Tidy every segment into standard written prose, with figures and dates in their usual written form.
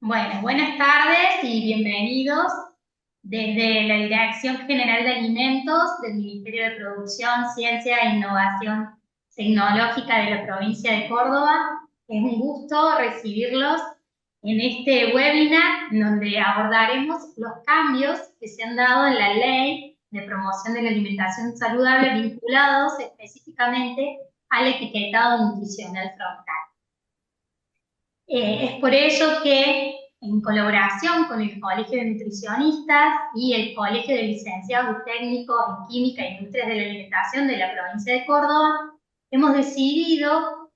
Bueno, buenas tardes y bienvenidos desde la Dirección General de Alimentos del Ministerio de Producción, Ciencia e Innovación Tecnológica de la provincia de Córdoba. Es un gusto recibirlos en este webinar donde abordaremos los cambios que se han dado en la Ley de Promoción de la Alimentación Saludable vinculados específicamente al etiquetado nutricional frontal. Es por ello que, en colaboración con el Colegio de Nutricionistas y el Colegio de Licenciados y Técnicos en Química e Industrias de la Alimentación de la provincia de Córdoba, hemos decidido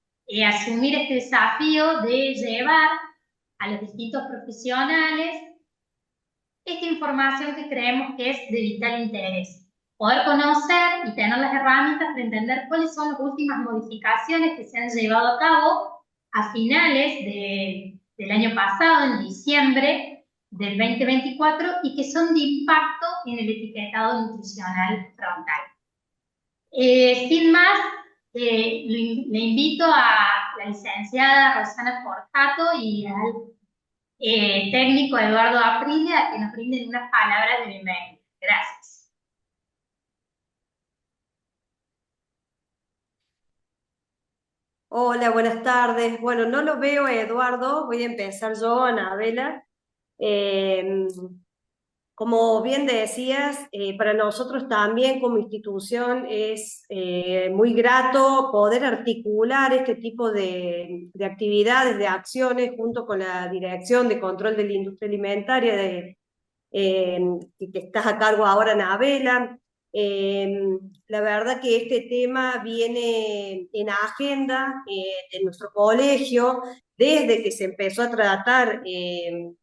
asumir este desafío de llevar a los distintos profesionales esta información que creemos que es de vital interés. Poder conocer y tener las herramientas para entender cuáles son las últimas modificaciones que se han llevado a cabo a finales del año pasado, en diciembre del 2024, y que son de impacto en el etiquetado nutricional frontal. Sin más, le invito a la licenciada Rosana Forjato y al técnico Eduardo Aprilia a que nos brinden unas palabras de bienvenida. Gracias. Hola, buenas tardes. Bueno, no lo veo a Eduardo, voy a empezar yo, Anabela. Eh, Como bien decías, para nosotros también como institución es muy grato poder articular este tipo de actividades, de acciones, junto con la Dirección de Control de la Industria Alimentaria eh, que estás a cargo ahora, Anabela. La verdad que este tema viene en agenda de nuestro colegio desde que se empezó a tratar en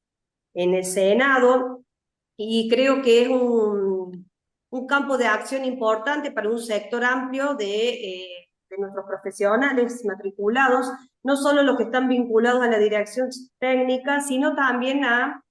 el Senado y creo que es un campo de acción importante para un sector amplio de nuestros profesionales matriculados, no solo los que están vinculados a la dirección técnica, sino también a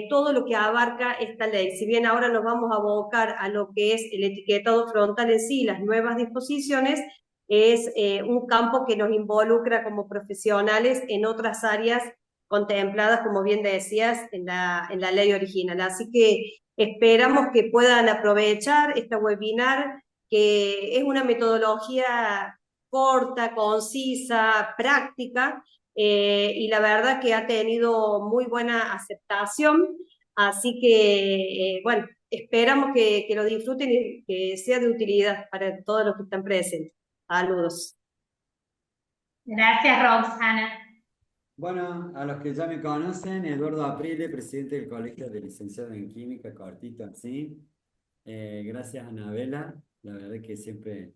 todo lo que abarca esta ley. Si bien ahora nos vamos a abocar a lo que es el etiquetado frontal en sí, las nuevas disposiciones, es un campo que nos involucra como profesionales en otras áreas contempladas, como bien decías, en la ley original. Así que esperamos que puedan aprovechar esta webinar, que es una metodología corta, concisa, práctica, y la verdad que ha tenido muy buena aceptación. Así que, bueno, esperamos que lo disfruten y que sea de utilidad para todos los que están presentes. Saludos. Gracias, Roxana. Bueno, a los que ya me conocen, Eduardo Aprile, presidente del Colegio de Licenciados en Química, cortito así. Gracias, Anabela. La verdad que siempre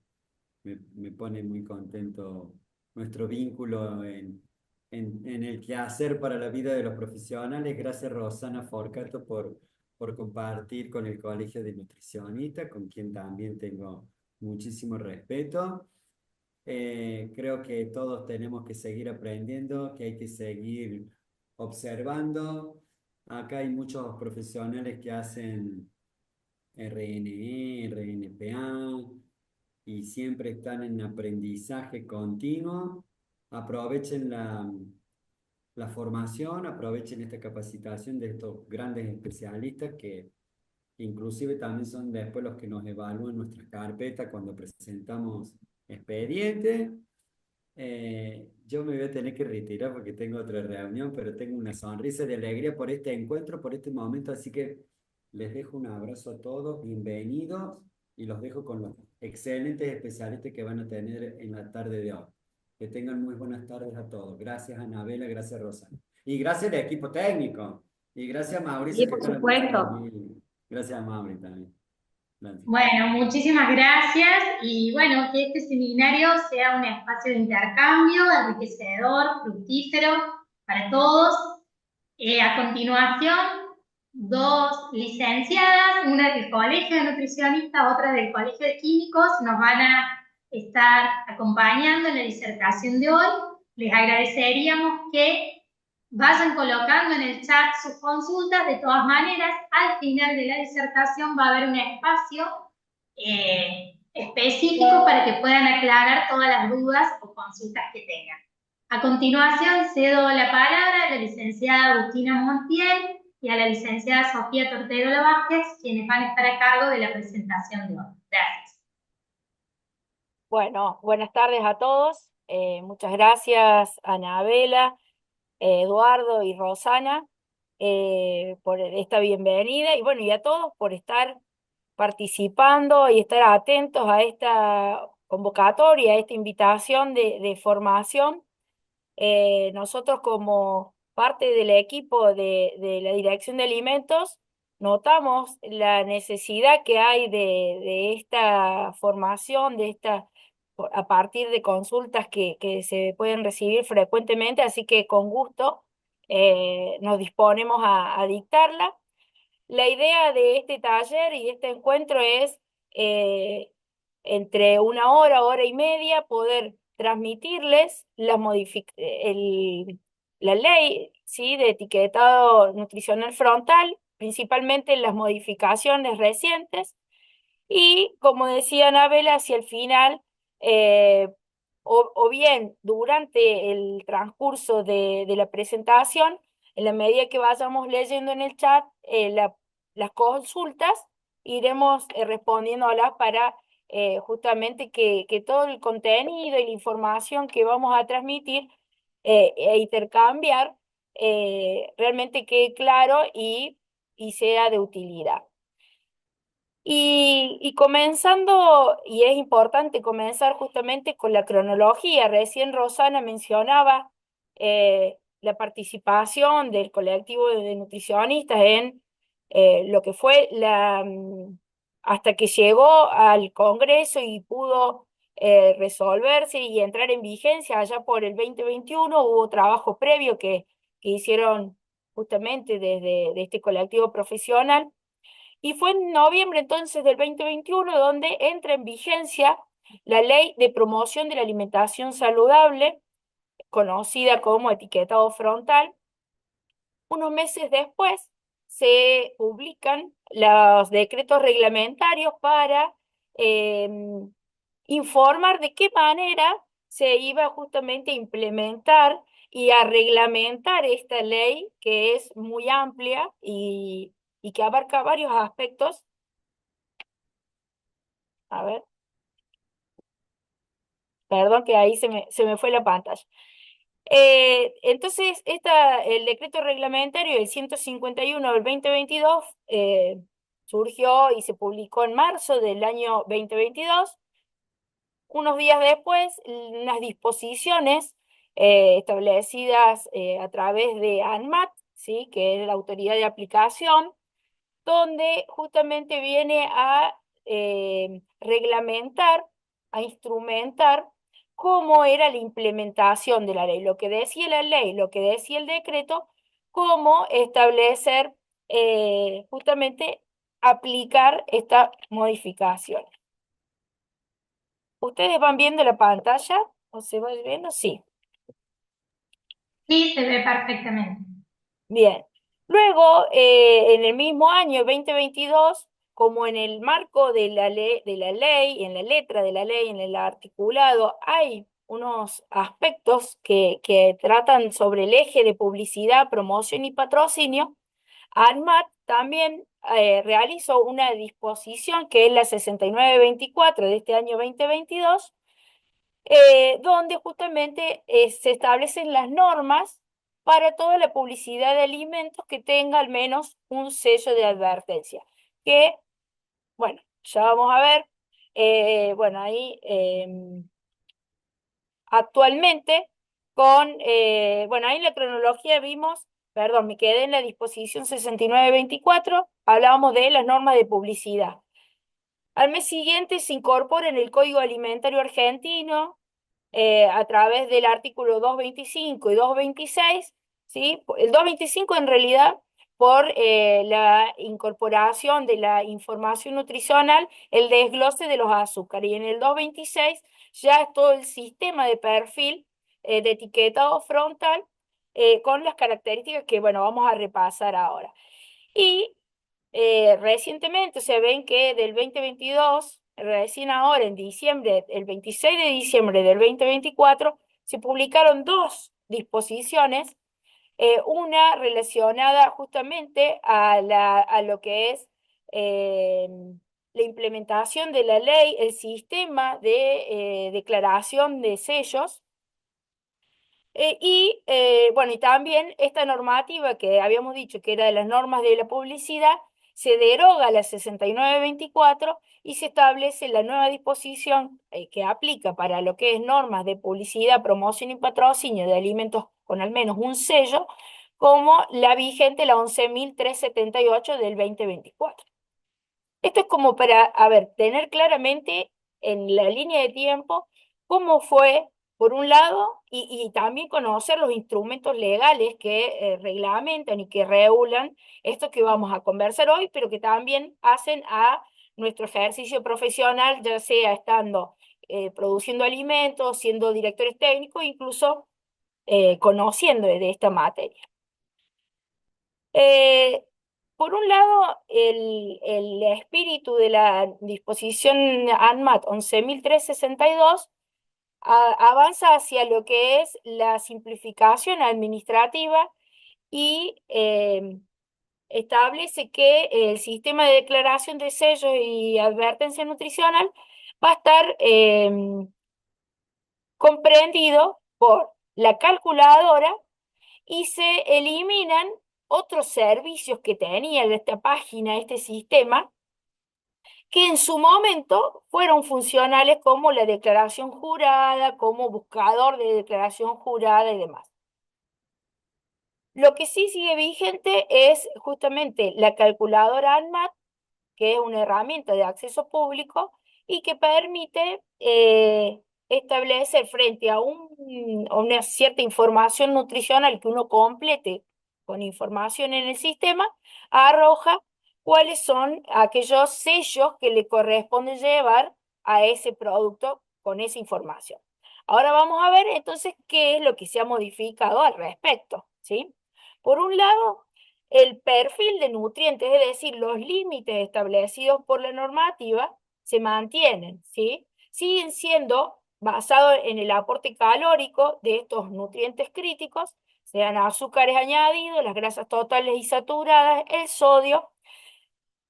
me pone muy contento nuestro vínculo en el quehacer para la vida de los profesionales. Gracias, Rosana Forcato, por compartir con el Colegio de Nutricionistas, con quien también tengo muchísimo respeto. Creo que todos tenemos que seguir aprendiendo, que hay que seguir observando. Acá hay muchos profesionales que hacen RNE, RNPA y siempre están en aprendizaje continuo. Aprovechen la formación, aprovechen esta capacitación de estos grandes especialistas que inclusive también son después los que nos evalúan nuestras carpetas cuando presentamos expediente. Yo me voy a tener que retirar porque tengo otra reunión, pero tengo una sonrisa de alegría por este encuentro, por este momento, así que les dejo un abrazo a todos, bienvenidos, y los dejo con los excelentes especialistas que van a tener en la tarde de hoy. Que tengan muy buenas tardes a todos. Gracias, Anabela, gracias, Rosa. Y gracias al equipo técnico. Y gracias a Sí, Mauricio que por está en la mesa supuesto. allí. Gracias a Mauri también. Gracias. Bueno, muchísimas gracias y bueno, que este seminario sea un espacio de intercambio enriquecedor, fructífero para todos. A continuación, dos licenciadas, una del Colegio de Nutricionistas, otra del Colegio de Químicos, nos van a estar acompañando en la disertación de hoy. Les agradeceríamos que vayan colocando en el chat sus consultas. De todas maneras, al final de la disertación va a haber un espacio específico para que puedan aclarar todas las dudas o consultas que tengan. A continuación, cedo la palabra a la licenciada Agustina Montiel y a la licenciada Sofía Torterola Vázquez, quienes van a estar a cargo de la presentación de hoy. Gracias. Bueno, buenas tardes a todos. Muchas gracias, Anabela, Eduardo y Rosana, por esta bienvenida y bueno, y a todos por estar participando y estar atentos a esta convocatoria, a esta invitación de formación. Nosotros como parte del equipo de la Dirección de Alimentos notamos la necesidad que hay de esta formación, a partir de consultas que se pueden recibir frecuentemente, así que con gusto nos disponemos a dictarla. La idea de este taller y este encuentro es entre una hora y media, poder transmitirles la ley, ¿sí?, de etiquetado nutricional frontal, principalmente las modificaciones recientes, y como decía Anabela, hacia el final, eh, o bien durante el transcurso de la presentación, en la medida que vayamos leyendo en el chat las consultas, iremos respondiéndolas para justamente que todo el contenido y la información que vamos a transmitir e intercambiar realmente quede claro y sea de utilidad. Y comenzando, y es importante comenzar justamente con la cronología. Recién Rosana mencionaba la participación del colectivo de nutricionistas en lo que fue hasta que llegó al Congreso y pudo resolverse y entrar en vigencia allá por el 2021. Hubo trabajo previo que hicieron justamente desde este colectivo profesional. Y fue en noviembre entonces del 2021 donde entra en vigencia la Ley de Promoción de la Alimentación Saludable, conocida como etiquetado frontal. Unos meses después se publican los decretos reglamentarios para informar de qué manera se iba justamente a implementar y a reglamentar esta ley, que es muy amplia y que abarca varios aspectos. A ver, perdón que ahí se me fue la pantalla. Entonces, el decreto reglamentario del 151 del 2022 surgió y se publicó en marzo del año 2022. Unos días después, unas disposiciones establecidas a través de ANMAT, ¿sí?, que es la autoridad de aplicación, donde justamente viene a reglamentar, a instrumentar cómo era la implementación de la ley, lo que decía la ley, lo que decía el decreto, cómo establecer, justamente aplicar esta modificación. ¿Ustedes van viendo la pantalla? ¿O se va viendo? Sí. Sí, se ve perfectamente. Bien. Luego, en el mismo año 2022, como en el marco de la ley, en la letra de la ley, en el articulado, hay unos aspectos que tratan sobre el eje de publicidad, promoción y patrocinio. ANMAT también realizó una disposición que es la 6924 de este año 2022, donde justamente se establecen las normas para toda la publicidad de alimentos que tenga al menos un sello de advertencia. Que, bueno, ya vamos a ver, bueno, ahí actualmente bueno, ahí en la cronología vimos, perdón, me quedé en la disposición 6924, hablábamos de las normas de publicidad. Al mes siguiente se incorpora en el Código Alimentario Argentino, a través del artículo 225 y 226, ¿sí? El 225 en realidad por la incorporación de la información nutricional, el desglose de los azúcares, y en el 226 ya es todo el sistema de perfil de etiquetado frontal con las características que, bueno, vamos a repasar ahora. Y recientemente, se ven que del 2022, recién ahora en diciembre, el 26 de diciembre del 2024, se publicaron dos disposiciones Una relacionada justamente a lo que es eh, la implementación de la ley, el sistema de declaración de sellos. Bueno, y también esta normativa que habíamos dicho que era de las normas de la publicidad, se deroga la 6924 y se establece la nueva disposición que aplica para lo que es normas de publicidad, promoción y patrocinio de alimentos con al menos un sello, como la vigente, la 11.378 del 2024. Esto es como para, a ver, tener claramente en la línea de tiempo cómo fue, por un lado, y también conocer los instrumentos legales que reglamentan y que regulan esto que vamos a conversar hoy, pero que también hacen a nuestro ejercicio profesional, ya sea estando produciendo alimentos, siendo directores técnicos, incluso conociendo de esta materia. Eh, por un lado, el espíritu de la disposición ANMAT 11.362 avanza hacia lo que es la simplificación administrativa y establece que el sistema de declaración de sellos y advertencia nutricional va a estar comprendido por la calculadora y se eliminan otros servicios que tenía esta página, este sistema, que en su momento fueron funcionales como la declaración jurada, como buscador de declaración jurada y demás. Lo que sí sigue vigente es justamente la calculadora ANMAT, que es una herramienta de acceso público y que permite establecer frente a una cierta información nutricional que uno complete con información en el sistema, arroja cuáles son aquellos sellos que le corresponde llevar a ese producto con esa información. Ahora vamos a ver entonces qué es lo que se ha modificado al respecto, ¿sí? Por un lado, el perfil de nutrientes, es decir, los límites establecidos por la normativa, se mantienen, ¿sí? Siguen siendo basados en el aporte calórico de estos nutrientes críticos, sean azúcares añadidos, las grasas totales y saturadas, el sodio,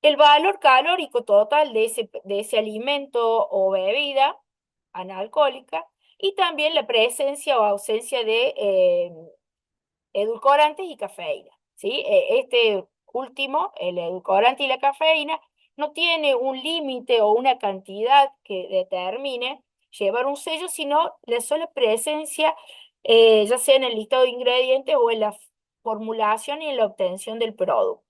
el valor calórico total de ese alimento o bebida analcohólica, y también la presencia o ausencia de edulcorantes y cafeína, ¿sí? Este último, el edulcorante y la cafeína, no tiene un límite o una cantidad que determine llevar un sello, sino la sola presencia, ya sea en el listado de ingredientes o en la formulación y en la obtención del producto.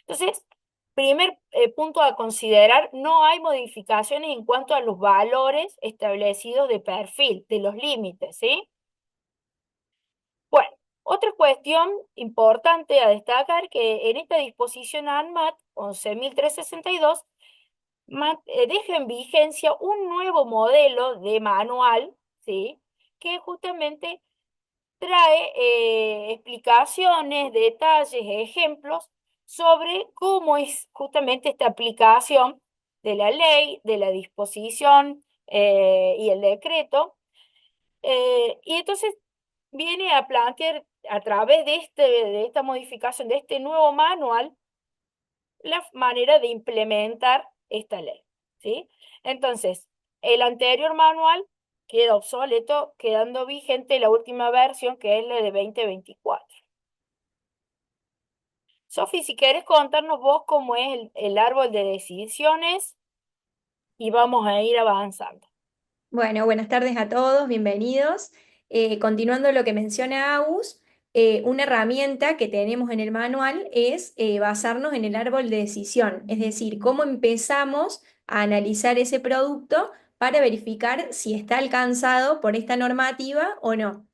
Entonces, primer punto a considerar, no hay modificaciones en cuanto a los valores establecidos de perfil, de los límites, ¿sí? Bueno, otra cuestión importante a destacar que en esta disposición ANMAT 11.362 deja en vigencia un nuevo modelo de manual, ¿sí? Que justamente trae explicaciones, detalles, ejemplos sobre cómo es justamente esta aplicación de la ley, de la disposición y el decreto. Y entonces viene a plantear a través de esta modificación, de este nuevo manual, la manera de implementar esta ley, ¿sí? Entonces, el anterior manual queda obsoleto, quedando vigente la última versión, que es la de 2024. Sofi, si quieres contarnos vos cómo es el árbol de decisiones y vamos a ir avanzando. Bueno, buenas tardes a todos, bienvenidos. Continuando lo que menciona Agus, una herramienta que tenemos en el manual es basarnos en el árbol de decisión, es decir, cómo empezamos a analizar ese producto para verificar si está alcanzado por esta normativa o no.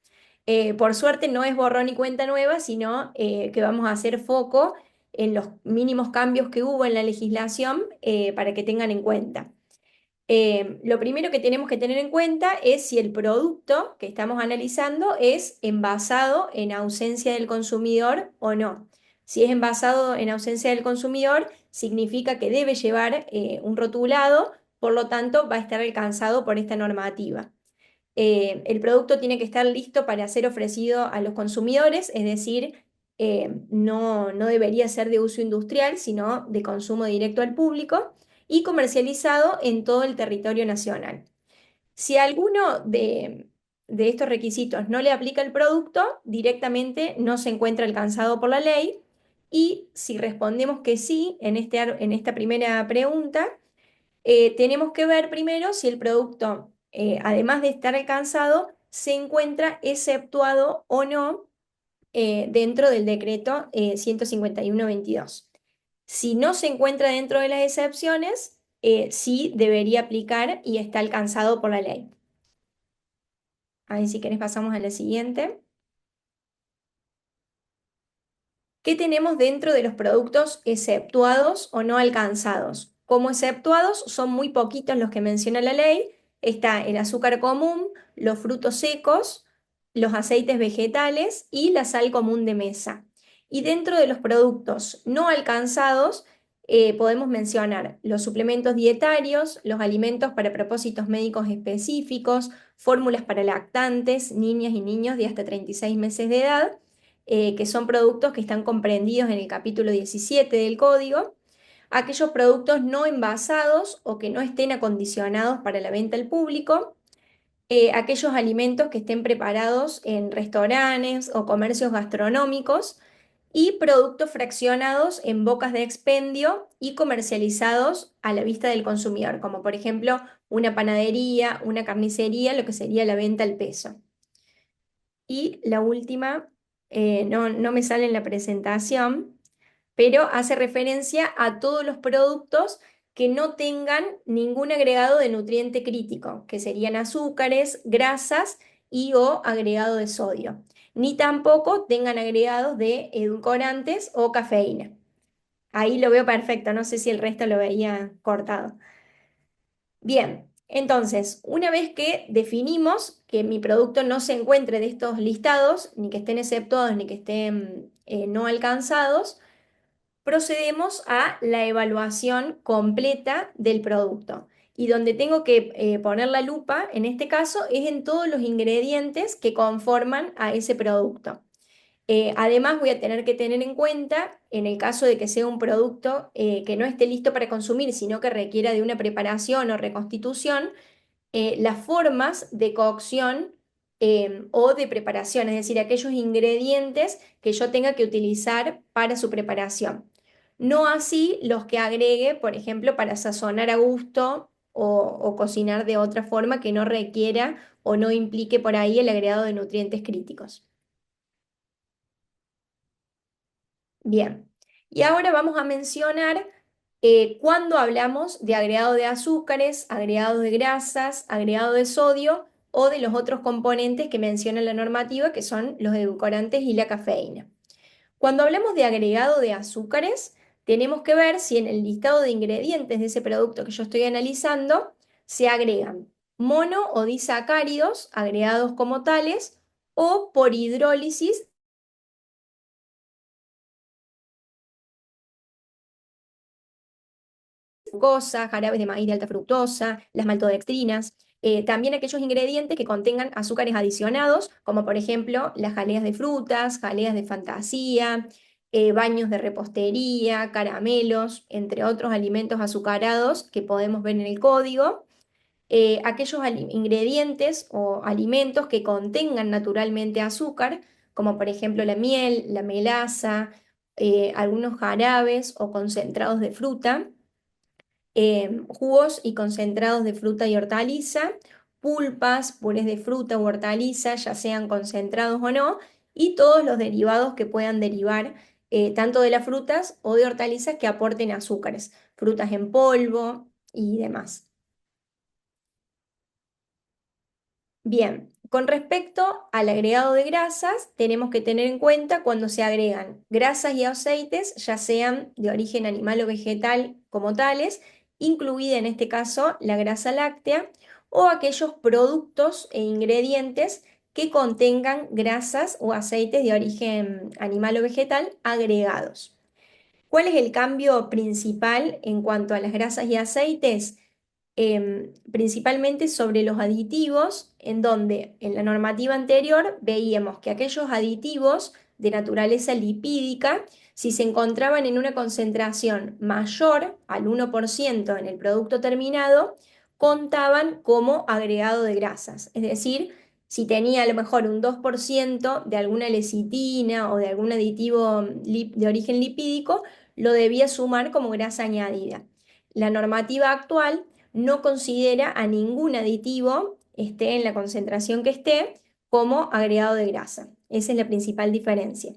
Por suerte no es borrón y cuenta nueva, sino que vamos a hacer foco en los mínimos cambios que hubo en la legislación para que tengan en cuenta. Lo primero que tenemos que tener en cuenta es si el producto que estamos analizando es envasado en ausencia del consumidor o no. Si es envasado en ausencia del consumidor, significa que debe llevar un rotulado, por lo tanto va a estar alcanzado por esta normativa. El producto tiene que estar listo para ser ofrecido a los consumidores, es decir, no debería ser de uso industrial, sino de consumo directo al público y comercializado en todo el territorio nacional. Si alguno de estos requisitos no le aplica el producto, directamente no se encuentra alcanzado por la ley. Y si respondemos que sí en esta primera pregunta, tenemos que ver primero si el producto, además de estar alcanzado, se encuentra exceptuado o no dentro del decreto 151/22. Si no se encuentra dentro de las excepciones, sí debería aplicar y está alcanzado por la ley. Ahí si querés pasamos a la siguiente. ¿Qué tenemos dentro de los productos exceptuados o no alcanzados? Como exceptuados son muy poquitos los que menciona la ley. Está el azúcar común, los frutos secos, los aceites vegetales y la sal común de mesa. Y dentro de los productos no alcanzados podemos mencionar los suplementos dietarios, los alimentos para propósitos médicos específicos, fórmulas para lactantes, niñas y niños de hasta 36 meses de edad, que son productos que están comprendidos en el capítulo 17 del código, aquellos productos no envasados o que no estén acondicionados para la venta al público, aquellos alimentos que estén preparados en restaurantes o comercios gastronómicos y productos fraccionados en bocas de expendio y comercializados a la vista del consumidor, como por ejemplo una panadería, una carnicería, lo que sería la venta al peso. Y la última, no me sale en la presentación, pero hace referencia a todos los productos que no tengan ningún agregado de nutriente crítico, que serían azúcares, grasas y o agregado de sodio, ni tampoco tengan agregados de edulcorantes o cafeína. Ahí lo veo perfecto, no sé si el resto lo veía cortado. Bien, entonces, una vez que definimos que mi producto no se encuentre de estos listados, ni que estén exceptuados, ni que estén no alcanzados, procedemos a la evaluación completa del producto. Y donde tengo que poner la lupa, en este caso, es en todos los ingredientes que conforman a ese producto. Además, voy a tener que tener en cuenta, en el caso de que sea un producto que no esté listo para consumir, sino que requiera de una preparación o reconstitución, las formas de cocción o de preparación, es decir, aquellos ingredientes que yo tenga que utilizar para su preparación. No así los que agregue, por ejemplo, para sazonar a gusto o cocinar de otra forma que no requiera o no implique por ahí el agregado de nutrientes críticos. Bien, y ahora vamos a mencionar cuando hablamos de agregado de azúcares, agregado de grasas, agregado de sodio o de los otros componentes que menciona la normativa, que son los edulcorantes y la cafeína. Cuando hablamos de agregado de azúcares, tenemos que ver si en el listado de ingredientes de ese producto que yo estoy analizando se agregan mono o disacáridos agregados como tales o por hidrólisis glucosa, jarabes de maíz de alta fructosa, las maltodextrinas, también aquellos ingredientes que contengan azúcares adicionados, como por ejemplo las jaleas de frutas, jaleas de fantasía, baños de repostería, caramelos, entre otros alimentos azucarados que podemos ver en el código. Aquellos ingredientes o alimentos que contengan naturalmente azúcar, como por ejemplo la miel, la melaza, algunos jarabes o concentrados de fruta, jugos y concentrados de fruta y hortaliza, pulpas, purés de fruta u hortaliza, ya sean concentrados o no, y todos los derivados que puedan derivar tanto de las frutas o de hortalizas que aporten azúcares, frutas en polvo y demás. Bien, con respecto al agregado de grasas, tenemos que tener en cuenta cuando se agregan grasas y aceites, ya sean de origen animal o vegetal como tales, incluida en este caso la grasa láctea, o aquellos productos e ingredientes que contengan grasas o aceites de origen animal o vegetal agregados. ¿Cuál es el cambio principal en cuanto a las grasas y aceites? Principalmente sobre los aditivos, en donde en la normativa anterior veíamos que aquellos aditivos de naturaleza lipídica, si se encontraban en una concentración mayor al 1% en el producto terminado, contaban como agregado de grasas. Es decir, si tenía a lo mejor un 2% de alguna lecitina o de algún aditivo de origen lipídico, lo debía sumar como grasa añadida. La normativa actual no considera a ningún aditivo, esté en la concentración que esté, como agregado de grasa. Esa es la principal diferencia.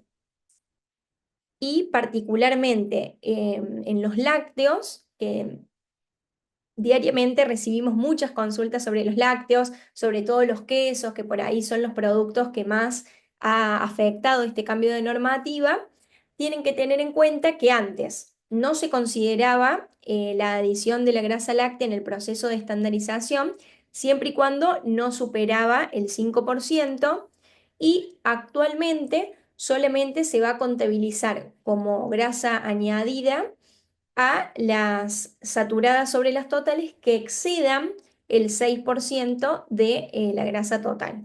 Y particularmente en los lácteos, que diariamente recibimos muchas consultas sobre los lácteos, sobre todo los quesos, que por ahí son los productos que más ha afectado este cambio de normativa. Tienen que tener en cuenta que antes no se consideraba la adición de la grasa láctea en el proceso de estandarización, siempre y cuando no superaba el 5%, y actualmente solamente se va a contabilizar como grasa añadida a las saturadas sobre las totales que excedan el 6% de la grasa total.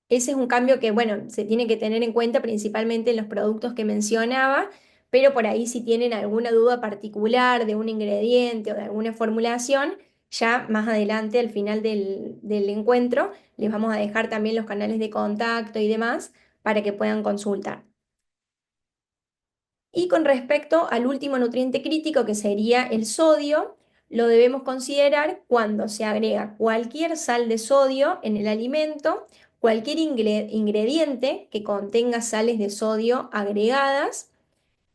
Ese es un cambio que, bueno, se tiene que tener en cuenta principalmente en los productos que mencionaba, pero por ahí si tienen alguna duda particular de un ingrediente o de alguna formulación, ya más adelante, al final del encuentro, les vamos a dejar también los canales de contacto y demás para que puedan consultar. Y con respecto al último nutriente crítico, que sería el sodio, lo debemos considerar cuando se agrega cualquier sal de sodio en el alimento, cualquier ingrediente que contenga sales de sodio agregadas,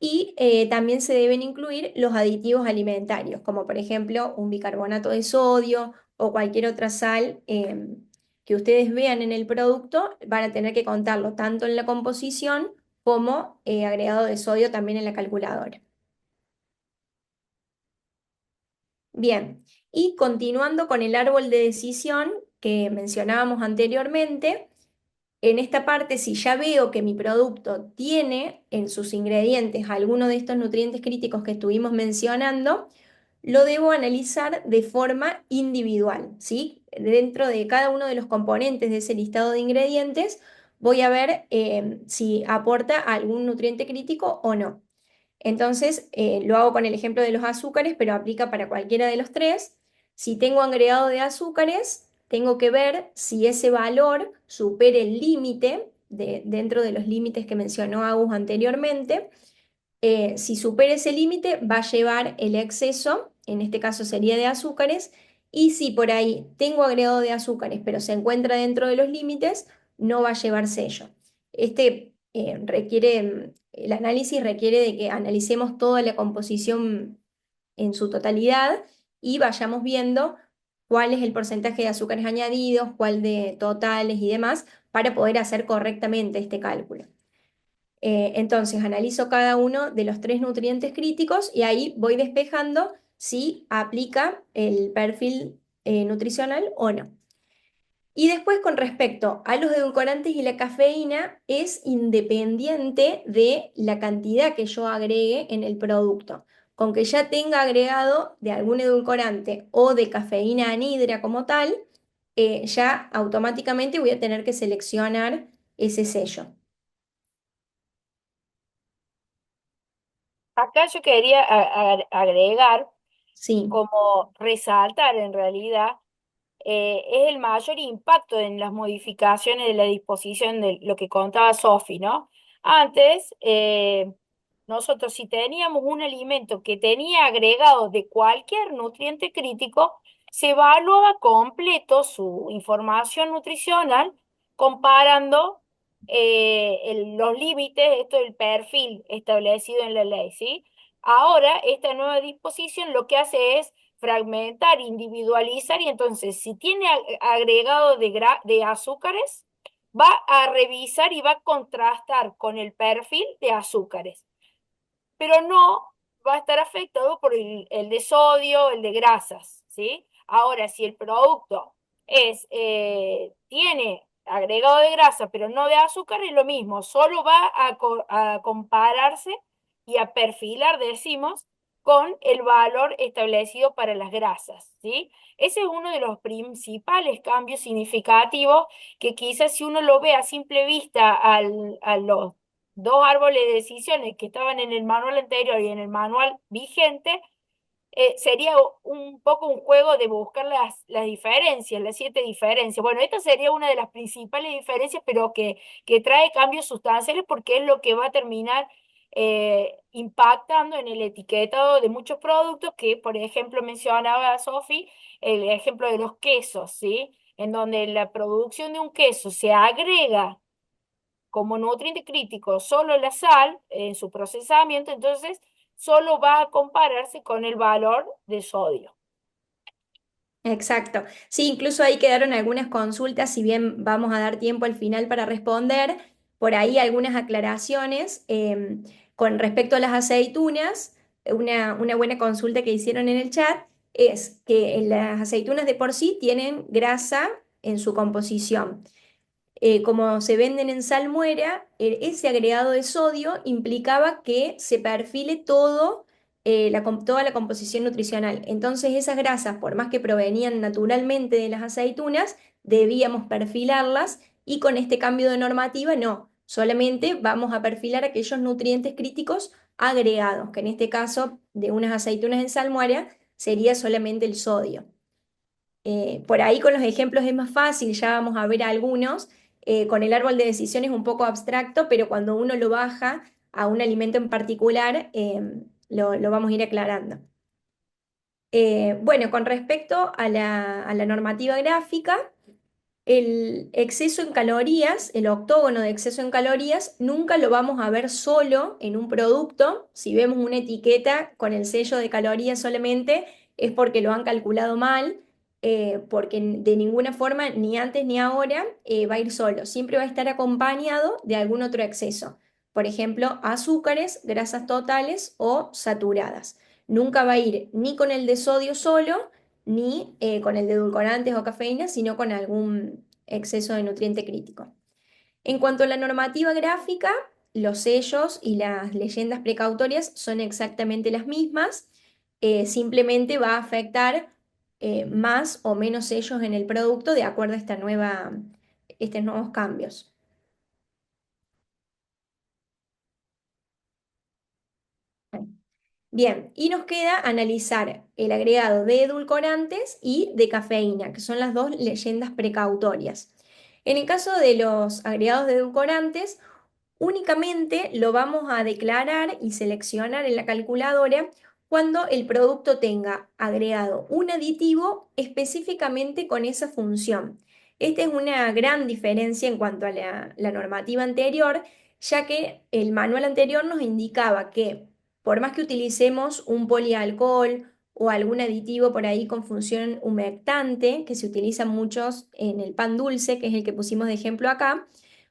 y también se deben incluir los aditivos alimentarios, como por ejemplo un bicarbonato de sodio o cualquier otra sal que ustedes vean en el producto. Van a tener que contarlo tanto en la composición como agregado de sodio también en la calculadora. Bien, y continuando con el árbol de decisión que mencionábamos anteriormente, en esta parte, si ya veo que mi producto tiene en sus ingredientes alguno de estos nutrientes críticos que estuvimos mencionando, lo debo analizar de forma individual, ¿sí? Dentro de cada uno de los componentes de ese listado de ingredientes, voy a ver si aporta algún nutriente crítico o no. Entonces, lo hago con el ejemplo de los azúcares, pero aplica para cualquiera de los tres. Si tengo agregado de azúcares, tengo que ver si ese valor supere el límite dentro de los límites que mencionó Agus anteriormente. Si supera ese límite, va a llevar el exceso, en este caso sería de azúcares, y si por ahí tengo agregado de azúcares, pero se encuentra dentro de los límites, no va a llevar sello. El análisis requiere de que analicemos toda la composición en su totalidad y vayamos viendo cuál es el porcentaje de azúcares añadidos, cuál de totales y demás, para poder hacer correctamente este cálculo. Entonces analizo cada uno de los tres nutrientes críticos y ahí voy despejando si aplica el perfil nutricional o no. Y después, con respecto a los edulcorantes y la cafeína, es independiente de la cantidad que yo agregue en el producto. Con que ya tenga agregado de algún edulcorante o de cafeína anhidra como tal, ya automáticamente voy a tener que seleccionar ese sello. Acá yo quería agregar, Sí. como resaltar en realidad, es el mayor impacto en las modificaciones de la disposición de lo que contaba Sofi, ¿no? Antes, nosotros si teníamos un alimento que tenía agregado de cualquier nutriente crítico, se evaluaba completo su información nutricional comparando los límites, esto del perfil establecido en la ley, ¿sí? Ahora, esta nueva disposición lo que hace es fragmentar, individualizar, y entonces si tiene agregado de azúcares, va a revisar y va a contrastar con el perfil de azúcares, pero no va a estar afectado por el de sodio, el de grasas, ¿sí? Ahora, si el producto tiene agregado de grasa, pero no de azúcar, es lo mismo, solo va a compararse y a perfilar, decimos, con el valor establecido para las grasas, ¿sí? Ese es uno de los principales cambios significativos que quizás si uno lo ve a simple vista a los dos árboles de decisiones que estaban en el manual anterior y en el manual vigente, sería un poco un juego de buscar las diferencias, las 7 diferencias. Bueno, esta sería una de las principales diferencias, pero que trae cambios sustanciales porque es lo que va a terminar impactando en el etiquetado de muchos productos que, por ejemplo, mencionaba Sofi, el ejemplo de los quesos, ¿sí? En donde la producción de un queso se agrega como nutriente crítico solo la sal en su procesamiento, entonces solo va a compararse con el valor de sodio. Exacto. Sí, incluso ahí quedaron algunas consultas, si bien vamos a dar tiempo al final para responder, por ahí algunas aclaraciones con respecto a las aceitunas. Una buena consulta que hicieron en el chat es que las aceitunas de por sí tienen grasa en su composición. Como se venden en salmuera, ese agregado de sodio implicaba que se perfile toda la composición nutricional. Entonces esas grasas, por más que provenían naturalmente de las aceitunas, debíamos perfilarlas y con este cambio de normativa no, solamente vamos a perfilar aquellos nutrientes críticos agregados, que en este caso de unas aceitunas en salmuera sería solamente el sodio. Por ahí con los ejemplos es más fácil, ya vamos a ver algunos. Con el árbol de decisión es un poco abstracto, pero cuando uno lo baja a un alimento en particular, lo vamos a ir aclarando. Bueno, con respecto a la normativa gráfica, el exceso en calorías, el octógono de exceso en calorías, nunca lo vamos a ver solo en un producto. Si vemos una etiqueta con el sello de calorías solamente, es porque lo han calculado mal, porque de ninguna forma, ni antes ni ahora, va a ir solo. Siempre va a estar acompañado de algún otro exceso. Por ejemplo, azúcares, grasas totales o saturadas. Nunca va a ir ni con el de sodio solo, ni con el de edulcorantes o cafeína, sino con algún exceso de nutriente crítico. En cuanto a la normativa gráfica, los sellos y las leyendas precautorias son exactamente las mismas, simplemente va a afectar más o menos sellos en el producto de acuerdo a estos nuevos cambios. Bien, y nos queda analizar el agregado de edulcorantes y de cafeína, que son las dos leyendas precautorias. En el caso de los agregados de edulcorantes, únicamente lo vamos a declarar y seleccionar en la calculadora cuando el producto tenga agregado un aditivo específicamente con esa función. Esta es una gran diferencia en cuanto a la normativa anterior, ya que el manual anterior nos indicaba que por más que utilicemos un polialcohol o algún aditivo por ahí con función humectante, que se utilizan muchos en el pan dulce, que es el que pusimos de ejemplo acá,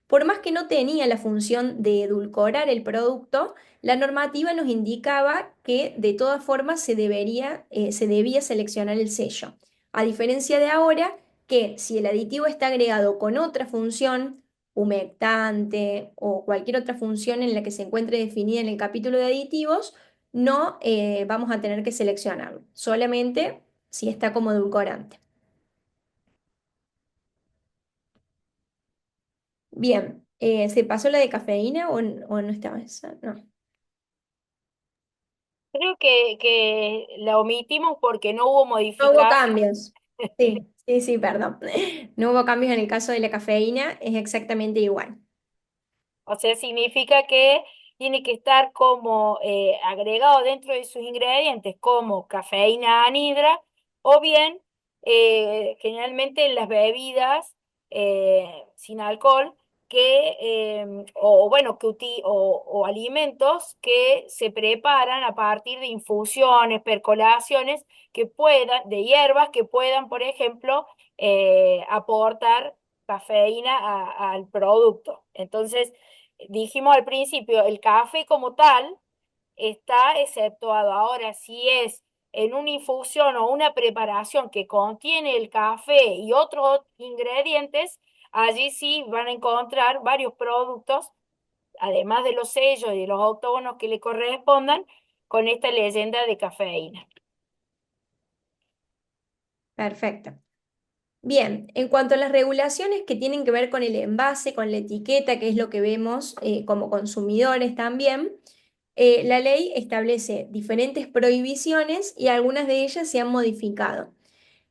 por más que no tenía la función de edulcorar el producto, la normativa nos indicaba que de todas formas se debía seleccionar el sello. A diferencia de ahora, que si el aditivo está agregado con otra función, humectante o cualquier otra función en la que se encuentre definida en el capítulo de aditivos, no vamos a tener que seleccionarlo, solamente si está como edulcorante. Bien, ¿se pasó la de cafeína o no estaba esa? No. Creo que la omitimos porque no hubo No hubo modificación. cambios. Sí, sí, sí, perdón. No hubo cambios en el caso de la cafeína, es exactamente igual. O sea, significa que tiene que estar como agregado dentro de sus ingredientes, como cafeína anhidra, o bien generalmente en las bebidas sin alcohol, o bueno, o alimentos que se preparan a partir de infusiones, percolaciones, de hierbas que puedan, por ejemplo, aportar cafeína al producto. Entonces, dijimos al principio, el café como tal está exceptuado. Ahora, si es en una infusión o una preparación que contiene el café y otros ingredientes, allí sí van a encontrar varios productos, además de los sellos y de los octógonos que le correspondan, con esta leyenda de cafeína. Perfecto. Bien, en cuanto a las regulaciones que tienen que ver con el envase, con la etiqueta, que es lo que vemos como consumidores también, la ley establece diferentes prohibiciones y algunas de ellas se han modificado.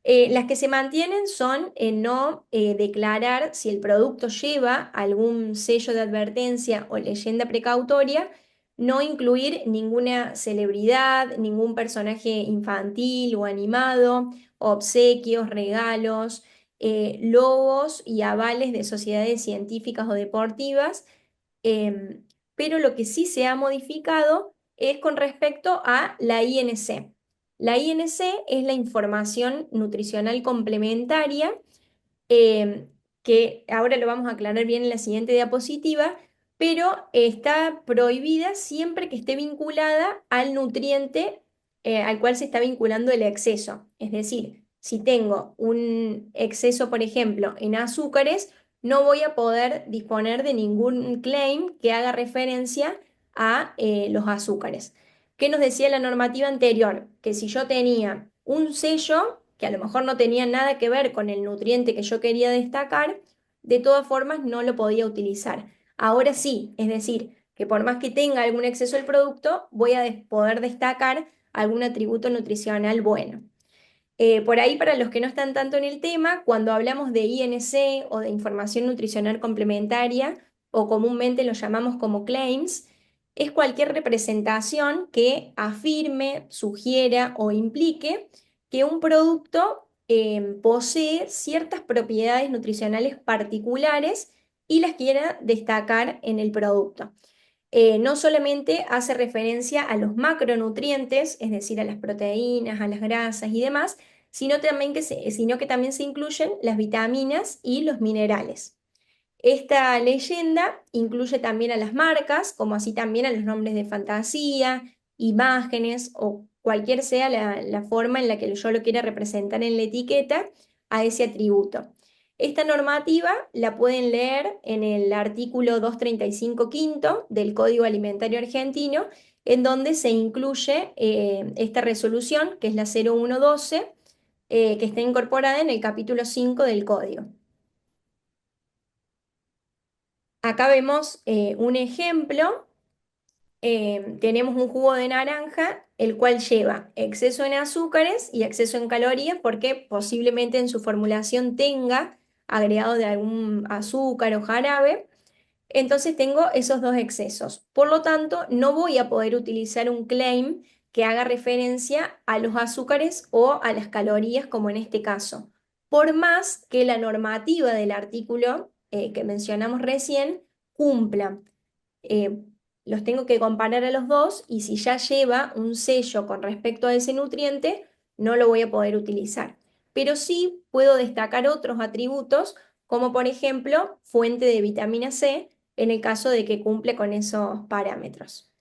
Las que se mantienen son no declarar si el producto lleva algún sello de advertencia o leyenda precautoria, no incluir ninguna celebridad, ningún personaje infantil o animado, obsequios, regalos, logos y avales de sociedades científicas o deportivas. Em, pero lo que sí se ha modificado es con respecto a la INC. La INC es la información nutricional complementaria, eh, que ahora lo vamos a aclarar bien en la siguiente diapositiva, pero está prohibida siempre que esté vinculada al nutriente al cual se está vinculando el exceso. Es decir, si tengo un exceso, por ejemplo, en azúcares, no voy a poder disponer de ningún claim que haga referencia a los azúcares. ¿Qué nos decía la normativa anterior? Que si yo tenía un sello que a lo mejor no tenía nada que ver con el nutriente que yo quería destacar, de todas formas no lo podía utilizar. Ahora sí, es decir, que por más que tenga algún exceso del producto, voy a poder destacar algún atributo nutricional bueno. Por ahí, para los que no están tanto en el tema, cuando hablamos de INC o de información nutricional complementaria, o comúnmente lo llamamos como claims, es cualquier representación que afirme, sugiera o implique que un producto posee ciertas propiedades nutricionales particulares y las quiera destacar en el producto. No solamente hace referencia a los macronutrientes, es decir, a las proteínas, a las grasas y demás, sino que también se incluyen las vitaminas y los minerales. Esta leyenda incluye también a las marcas, como así también a los nombres de fantasía, imágenes o cualquier sea la forma en la que yo lo quiera representar en la etiqueta a ese atributo. Esta normativa la pueden leer en el artículo 235 quinto del Código Alimentario Argentino, en donde se incluye esta resolución, que es la 0112, que está incorporada en el capítulo 5 del Código. Acá vemos un ejemplo. Tenemos un jugo de naranja, el cual lleva exceso en azúcares y exceso en calorías, porque posiblemente en su formulación tenga agregado de algún azúcar o jarabe. Entonces tengo esos dos excesos. Por lo tanto, no voy a poder utilizar un claim que haga referencia a los azúcares o a las calorías, como en este caso. Por más que la normativa del artículo que mencionamos recién cumpla. Los tengo que comparar a los dos y si ya lleva un sello con respecto a ese nutriente, no lo voy a poder utilizar. Pero sí puedo destacar otros atributos, como por ejemplo fuente de vitamina C, en el caso de que cumple con esos parámetros.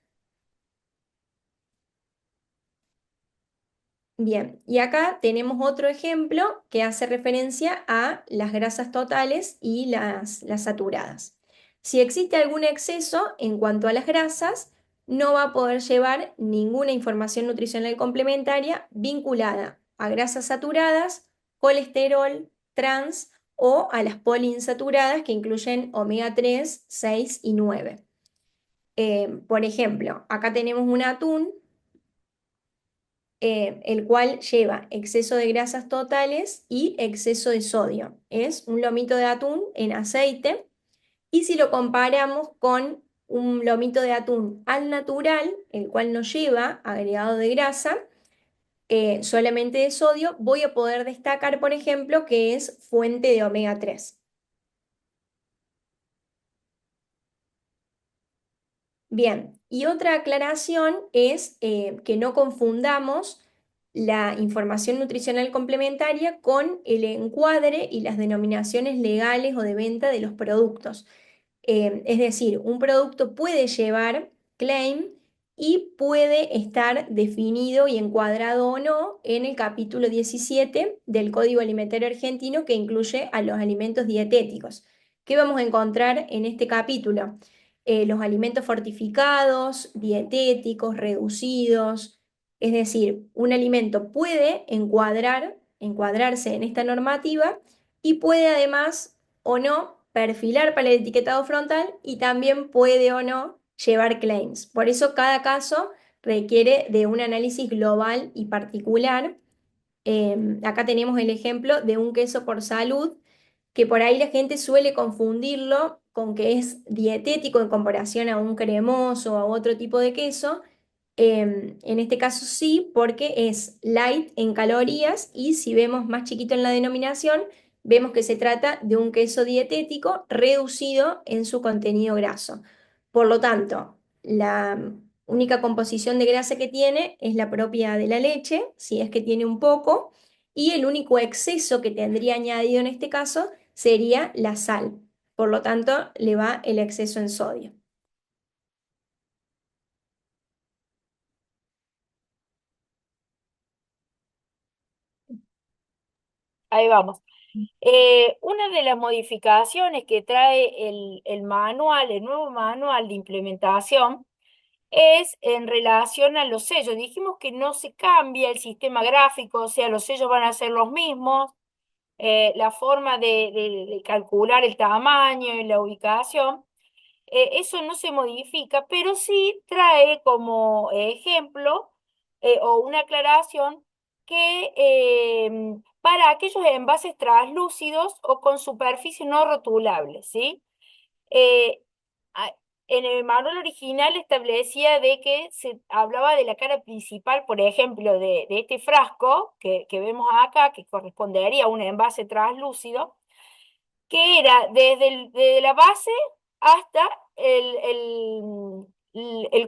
Bien, y acá tenemos otro ejemplo que hace referencia a las grasas totales y las saturadas. Si existe algún exceso en cuanto a las grasas, no va a poder llevar ninguna información nutricional complementaria vinculada a grasas saturadas, colesterol, trans o a las poliinsaturadas que incluyen omega 3, 6 y 9. Por ejemplo, acá tenemos un atún, el cual lleva exceso de grasas totales y exceso de sodio. Es un lomito de atún en aceite. Y si lo comparamos con un lomito de atún al natural, el cual no lleva agregado de grasa, solamente de sodio, voy a poder destacar, por ejemplo, que es fuente de omega 3. Bien, y otra aclaración es que no confundamos la información nutricional complementaria con el encuadre y las denominaciones legales o de venta de los productos. Es decir, un producto puede llevar claim y puede estar definido y encuadrado o no en el capítulo 17 del Código Alimentario Argentino, que incluye a los alimentos dietéticos. ¿Qué vamos a encontrar en este capítulo? los alimentos fortificados, dietéticos, reducidos. Es decir, un alimento puede encuadrarse en esta normativa y puede además o no perfilar para el etiquetado frontal y también puede o no llevar claims. Por eso cada caso requiere de un análisis global y particular. Acá tenemos el ejemplo de un queso por salud, que por ahí la gente suele confundirlo con que es dietético en comparación a un cremoso o a otro tipo de queso. En este caso sí, porque es light en calorías y si vemos más chiquito en la denominación, vemos que se trata de un queso dietético reducido en su contenido graso. Por lo tanto, la única composición de grasa que tiene es la propia de la leche, si es que tiene un poco, y el único exceso que tendría añadido en este caso sería la sal. Por lo tanto, le va el exceso en sodio. Ahí vamos. Una de las modificaciones que trae el manual, el nuevo manual de implementación, es en relación a los sellos. Dijimos que no se cambia el sistema gráfico, o sea, los sellos van a ser los mismos, la forma de calcular el tamaño y la ubicación, eso no se modifica, pero sí trae como ejemplo o una aclaración que para aquellos envases translúcidos o con superficie no rotulable, ¿sí? Eh, a- en el manual original establecía de que se hablaba de la cara principal, por ejemplo, de este frasco que vemos acá, que correspondería a un envase translúcido, que era desde la base hasta el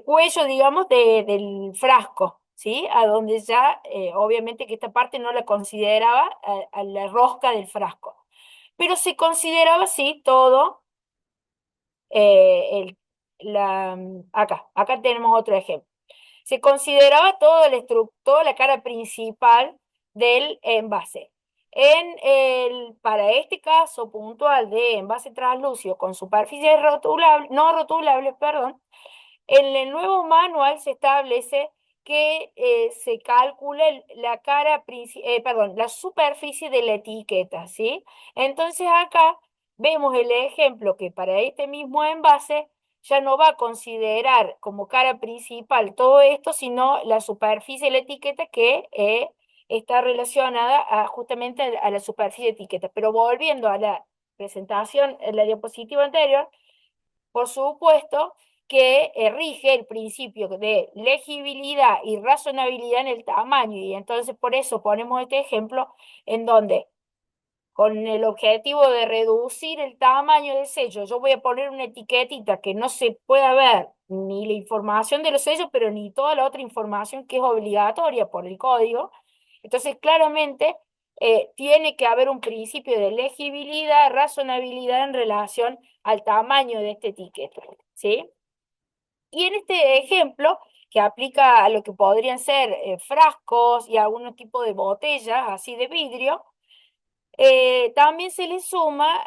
cuello, digamos, del frasco, ¿sí? A donde ya, obviamente que esta parte no la consideraba a la rosca del frasco, pero se consideraba, sí, todo acá tenemos otro ejemplo. Se consideraba toda la cara principal del envase. Para este caso puntual de envase translúcido con superficie no rotulable, perdón, en el nuevo manual se establece que se calcule la superficie de la etiqueta, ¿sí? Entonces acá vemos el ejemplo que para este mismo envase ya no va a considerar como cara principal todo esto, sino la superficie de la etiqueta que está relacionada justamente a la superficie de etiqueta. Pero volviendo a la presentación, en la diapositiva anterior, por supuesto que rige el principio de legibilidad y razonabilidad en el tamaño, y entonces por eso ponemos este ejemplo en donde con el objetivo de reducir el tamaño del sello, yo voy a poner una etiquetita que no se pueda ver ni la información de los sellos, pero ni toda la otra información que es obligatoria por el código. Entonces, claramente, tiene que haber un principio de legibilidad, razonabilidad en relación al tamaño de esta etiqueta, ¿sí? Y en este ejemplo, que aplica a lo que podrían ser frascos y algún tipo de botellas así de vidrio, también se le suma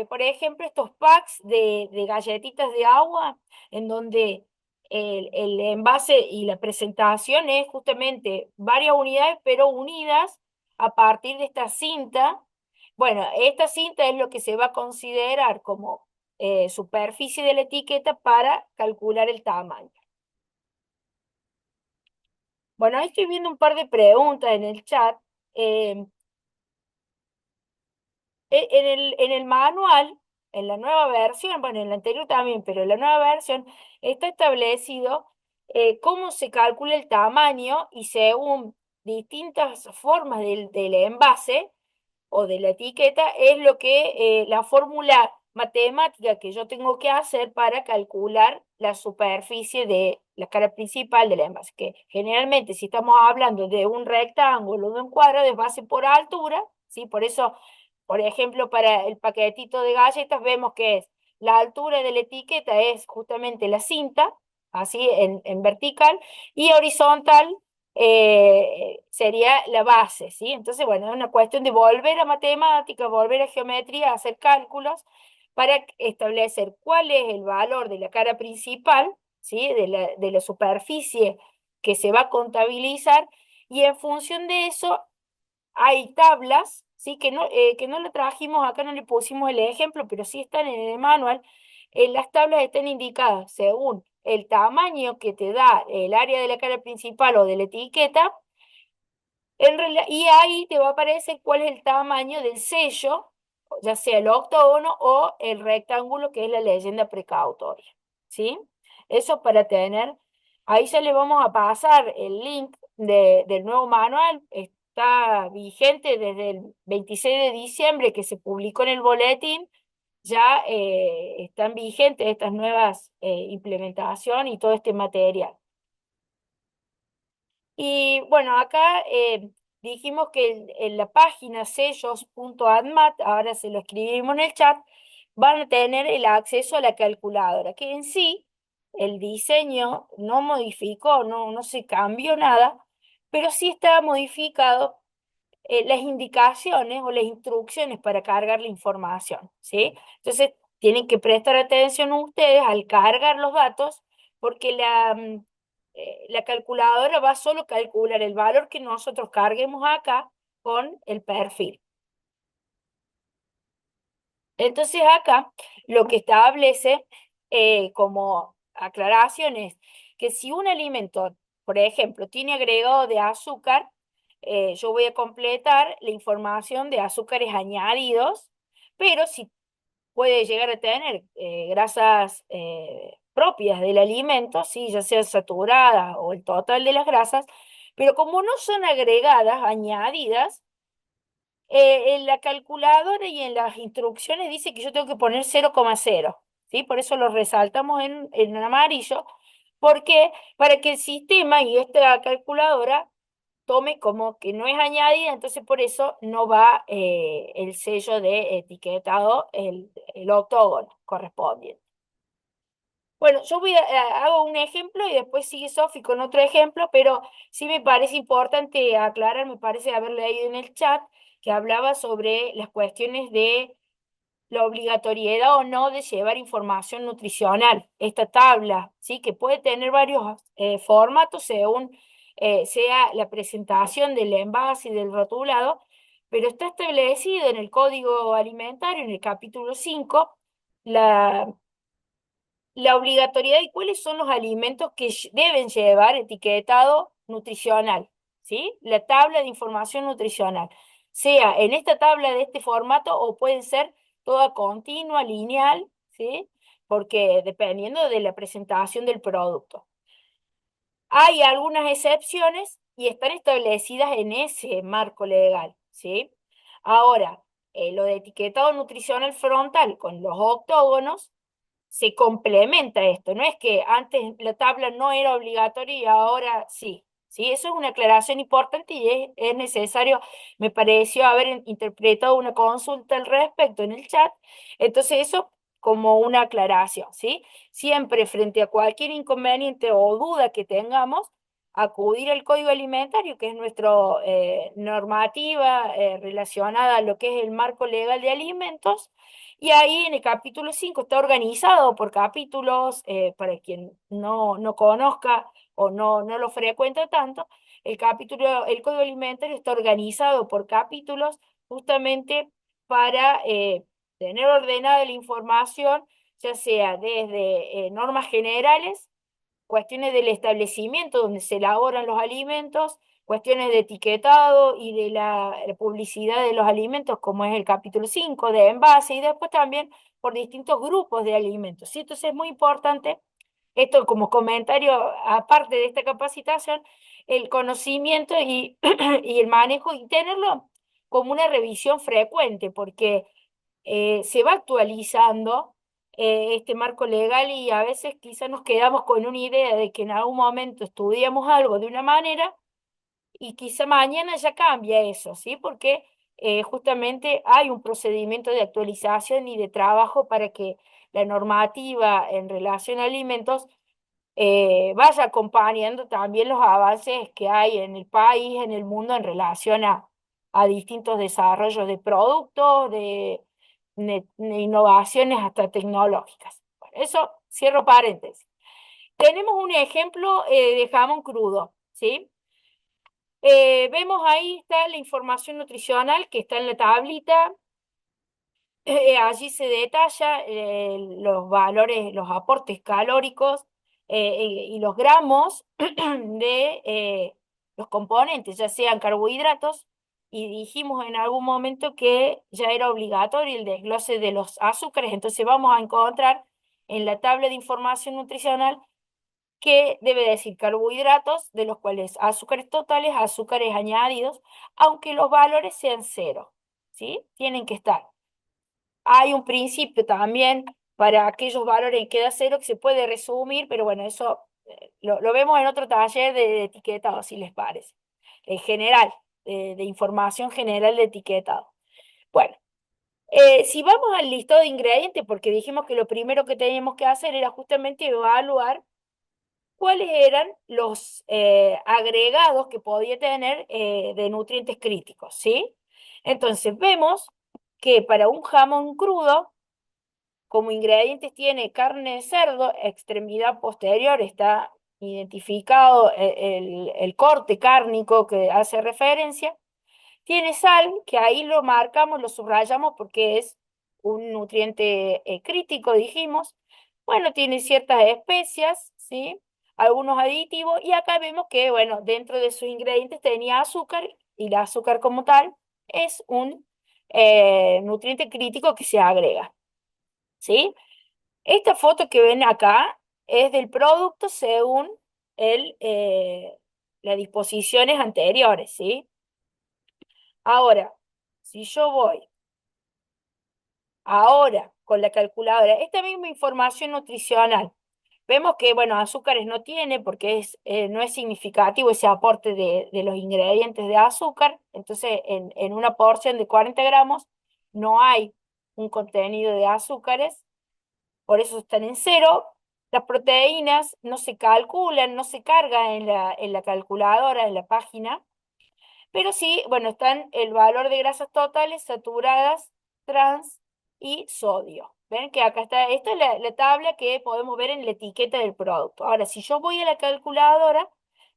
por ejemplo, estos packs de galletitas de agua, en donde el envase y la presentación es justamente varias unidades, pero unidas a partir de esta cinta. Bueno, esta cinta es lo que se va a considerar como superficie de la etiqueta para calcular el tamaño. Bueno, ahí estoy viendo un par de preguntas en el chat. Eh, en el manual, en la nueva versión, bueno, en la anterior también, pero en la nueva versión está establecido cómo se calcula el tamaño y según distintas formas del envase o de la etiqueta es lo que la fórmula matemática que yo tengo que hacer para calcular la superficie de la cara principal del envase, que generalmente si estamos hablando de un rectángulo o de un cuadrado es base por altura, ¿sí? Por eso, por ejemplo, para el paquetito de galletas vemos que es la altura de la etiqueta es justamente la cinta, así en vertical, y horizontal sería la base, ¿sí? Entonces, bueno, es una cuestión de volver a matemática, volver a geometría, hacer cálculos para establecer cuál es el valor de la cara principal, ¿sí? De la superficie que se va a contabilizar, y en función de eso hay tablas, ¿sí? Que no lo trajimos acá, no le pusimos el ejemplo, pero sí están en el manual. Las tablas están indicadas según el tamaño que te da el área de la cara principal o de la etiqueta, y ahí te va a aparecer cuál es el tamaño del sello, ya sea el octógono o el rectángulo, que es la leyenda precautoria, ¿sí? Eso para tener, ahí ya le vamos a pasar el link del nuevo manual. Está vigente desde el 26 de diciembre que se publicó en el boletín. Ya están vigentes estas nuevas implementaciones y todo este material. Y bueno, acá dijimos que en la página sellos.admat, ahora se lo escribimos en el chat, van a tener el acceso a la calculadora, que en sí el diseño no modificó, no se cambió nada, pero sí está modificado las indicaciones o las instrucciones para cargar la información, ¿sí? Entonces, tienen que prestar atención ustedes al cargar los datos, porque la calculadora va solo a calcular el valor que nosotros carguemos acá con el perfil. Entonces, acá lo que establece como aclaración es que si un alimento, por ejemplo, tiene agregado de azúcar, yo voy a completar la información de azúcares añadidos, pero si puede llegar a tener grasas propias del alimento, ¿sí? Ya sea saturadas o el total de las grasas, pero como no son agregadas, añadidas, en la calculadora y en las instrucciones dice que yo tengo que poner 0,0, ¿sí? Por eso lo resaltamos en amarillo, porque para que el sistema y esta calculadora tome como que no es añadida, entonces por eso no va el sello de etiquetado, el octógono correspondiente. Bueno, yo hago un ejemplo y después sigue Sofi con otro ejemplo, pero sí me parece importante aclarar, me parece haber leído en el chat que hablaba sobre las cuestiones de la obligatoriedad o no de llevar información nutricional. Esta tabla, ¿sí? Que puede tener varios formatos según sea la presentación del envase y del rotulado, pero está establecido en el Código Alimentario, en el capítulo 5, la, la obligatoriedad y cuáles son los alimentos que deben llevar etiquetado nutricional, ¿sí? La tabla de información nutricional, sea en esta tabla de este formato o pueden ser toda continua, lineal, ¿sí? Porque dependiendo de la presentación del producto. Hay algunas excepciones y están establecidas en ese marco legal, ¿sí? Ahora, lo de etiquetado nutricional frontal con los octógonos se complementa esto, no es que antes la tabla no era obligatoria y ahora sí. Sí, eso es una aclaración importante y es necesario, me pareció haber interpretado una consulta al respecto en el chat, entonces eso como una aclaración, ¿sí? Siempre frente a cualquier inconveniente o duda que tengamos, acudir al Código Alimentario, que es nuestra normativa relacionada a lo que es el marco legal de alimentos, y ahí en el capítulo 5 está organizado por capítulos, para quien no conozca o no lo frecuenta tanto, el Código Alimentario está organizado por capítulos justamente para tener ordenada la información, ya sea desde normas generales, cuestiones del establecimiento donde se elaboran los alimentos, cuestiones de etiquetado y de la publicidad de los alimentos, como es el capítulo 5 de envase, y después también por distintos grupos de alimentos. ¿Sí? Entonces es muy importante, esto como comentario, aparte de esta capacitación, el conocimiento y el manejo y tenerlo como una revisión frecuente, porque se va actualizando este marco legal y a veces quizás nos quedamos con una idea de que en algún momento estudiamos algo de una manera y quizá mañana ya cambia eso, ¿sí? Porque justamente hay un procedimiento de actualización y de trabajo para que la normativa en relación a alimentos vaya acompañando también los avances que hay en el país, en el mundo en relación a distintos desarrollos de productos, innovaciones hasta tecnológicas. Bueno, eso cierro paréntesis. Tenemos un ejemplo de jamón crudo, ¿sí? Vemos ahí está la información nutricional que está en la tablita. Allí se detalla los valores, los aportes calóricos y los gramos de los componentes, ya sean carbohidratos, y dijimos en algún momento que ya era obligatorio el desglose de los azúcares, entonces vamos a encontrar en la tabla de información nutricional que debe decir carbohidratos, de los cuales azúcares totales, azúcares añadidos, aunque los valores sean cero, ¿sí? Tienen que estar. Hay un principio también para aquellos valores en queda cero que se puede resumir, pero bueno, eso lo vemos en otro taller de etiquetado, si les parece. En general, de información general de etiquetado. Bueno, si vamos al listado de ingredientes, porque dijimos que lo primero que teníamos que hacer era justamente evaluar cuáles eran los agregados que podía tener de nutrientes críticos, ¿sí? Entonces vemos que para un jamón crudo, como ingredientes tiene carne de cerdo, extremidad posterior, está identificado el corte cárnico que hace referencia. Tiene sal, que ahí lo marcamos, lo subrayamos porque es un nutriente crítico, dijimos. Bueno, tiene ciertas especias, ¿sí? Algunos aditivos, y acá vemos que, bueno, dentro de sus ingredientes tenía azúcar, y el azúcar como tal es un nutriente crítico que se agrega, ¿sí? Esta foto que ven acá es del producto según las disposiciones anteriores, ¿sí? Ahora, si yo voy ahora con la calculadora, esta misma información nutricional, vemos que, bueno, azúcares no tiene porque no es significativo ese aporte de los ingredientes de azúcar, entonces en una porción de 40 gramos no hay un contenido de azúcares, por eso están en cero. Las proteínas no se calculan, no se cargan en la calculadora, en la página, pero sí, bueno, están el valor de grasas totales, saturadas, trans y sodio. ¿Ven que acá está? Esta es la tabla que podemos ver en la etiqueta del producto. Ahora, si yo voy a la calculadora,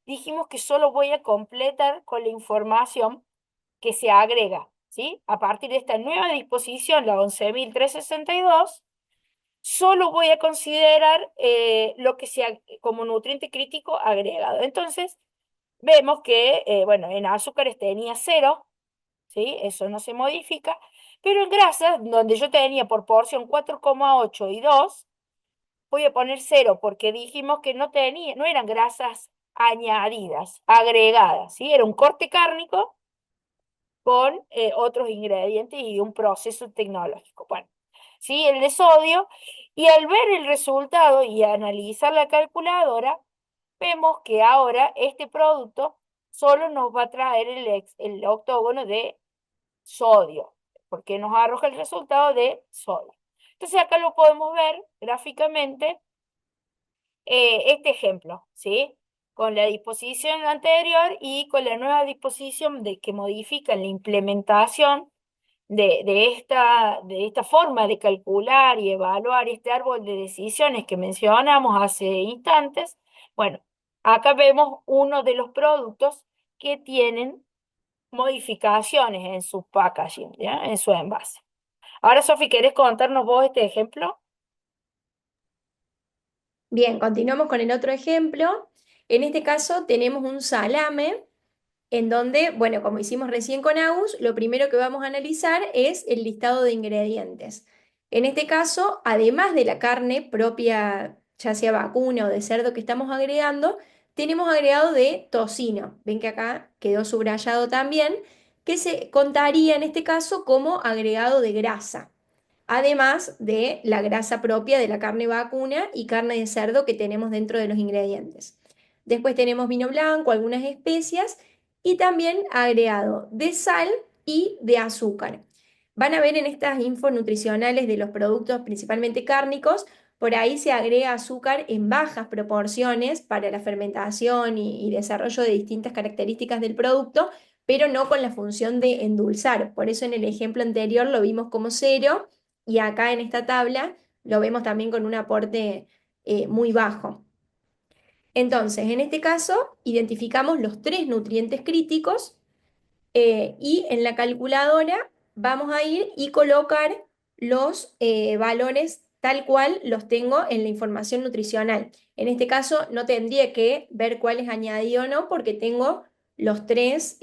dijimos que solo voy a completar con la información que se agrega, ¿sí? A partir de esta nueva disposición, la 11.362, solo voy a considerar lo que sea como nutriente crítico agregado. Entonces, vemos que, bueno, en azúcares tenía cero, ¿sí? Eso no se modifica, pero en grasas, donde yo tenía por porción 4,8 y 2, voy a poner cero, porque dijimos que no eran grasas añadidas, agregadas, ¿sí? Era un corte cárnico con otros ingredientes y un proceso tecnológico. Bueno, ¿sí? El de sodio, y al ver el resultado y analizar la calculadora, vemos que ahora este producto solo nos va a traer el octógono de sodio, porque nos arroja el resultado de sodio. Entonces acá lo podemos ver gráficamente, este ejemplo, ¿sí? Con la disposición anterior y con la nueva disposición de que modifican la implementación de esta forma de calcular y evaluar este árbol de decisiones que mencionamos hace instantes. Bueno, acá vemos uno de los productos que tienen modificaciones en su packaging, ¿ya? En su envase. Ahora, Sofi, ¿querés contarnos vos este ejemplo? Bien, continuamos con el otro ejemplo. En este caso tenemos un salame en donde, bueno, como hicimos recién con Agus, lo primero que vamos a analizar es el listado de ingredientes. En este caso, además de la carne propia, ya sea vacuna o de cerdo que estamos agregando, tenemos agregado de tocino. Ven que acá quedó subrayado también, que se contaría en este caso como agregado de grasa, además de la grasa propia de la carne vacuna y carne de cerdo que tenemos dentro de los ingredientes. Después tenemos vino blanco, algunas especias y también agregado de sal y de azúcar. Van a ver en estas infos nutricionales de los productos principalmente cárnicos, por ahí se agrega azúcar en bajas proporciones para la fermentación y desarrollo de distintas características del producto, pero no con la función de endulzar. Por eso en el ejemplo anterior lo vimos como cero y acá en esta tabla lo vemos también con un aporte muy bajo. Entonces, en este caso, identificamos los 3 nutrientes críticos y en la calculadora vamos a ir y colocar los valores tal cual los tengo en la información nutricional. En este caso no tendría que ver cuál es añadido o no porque tengo los 3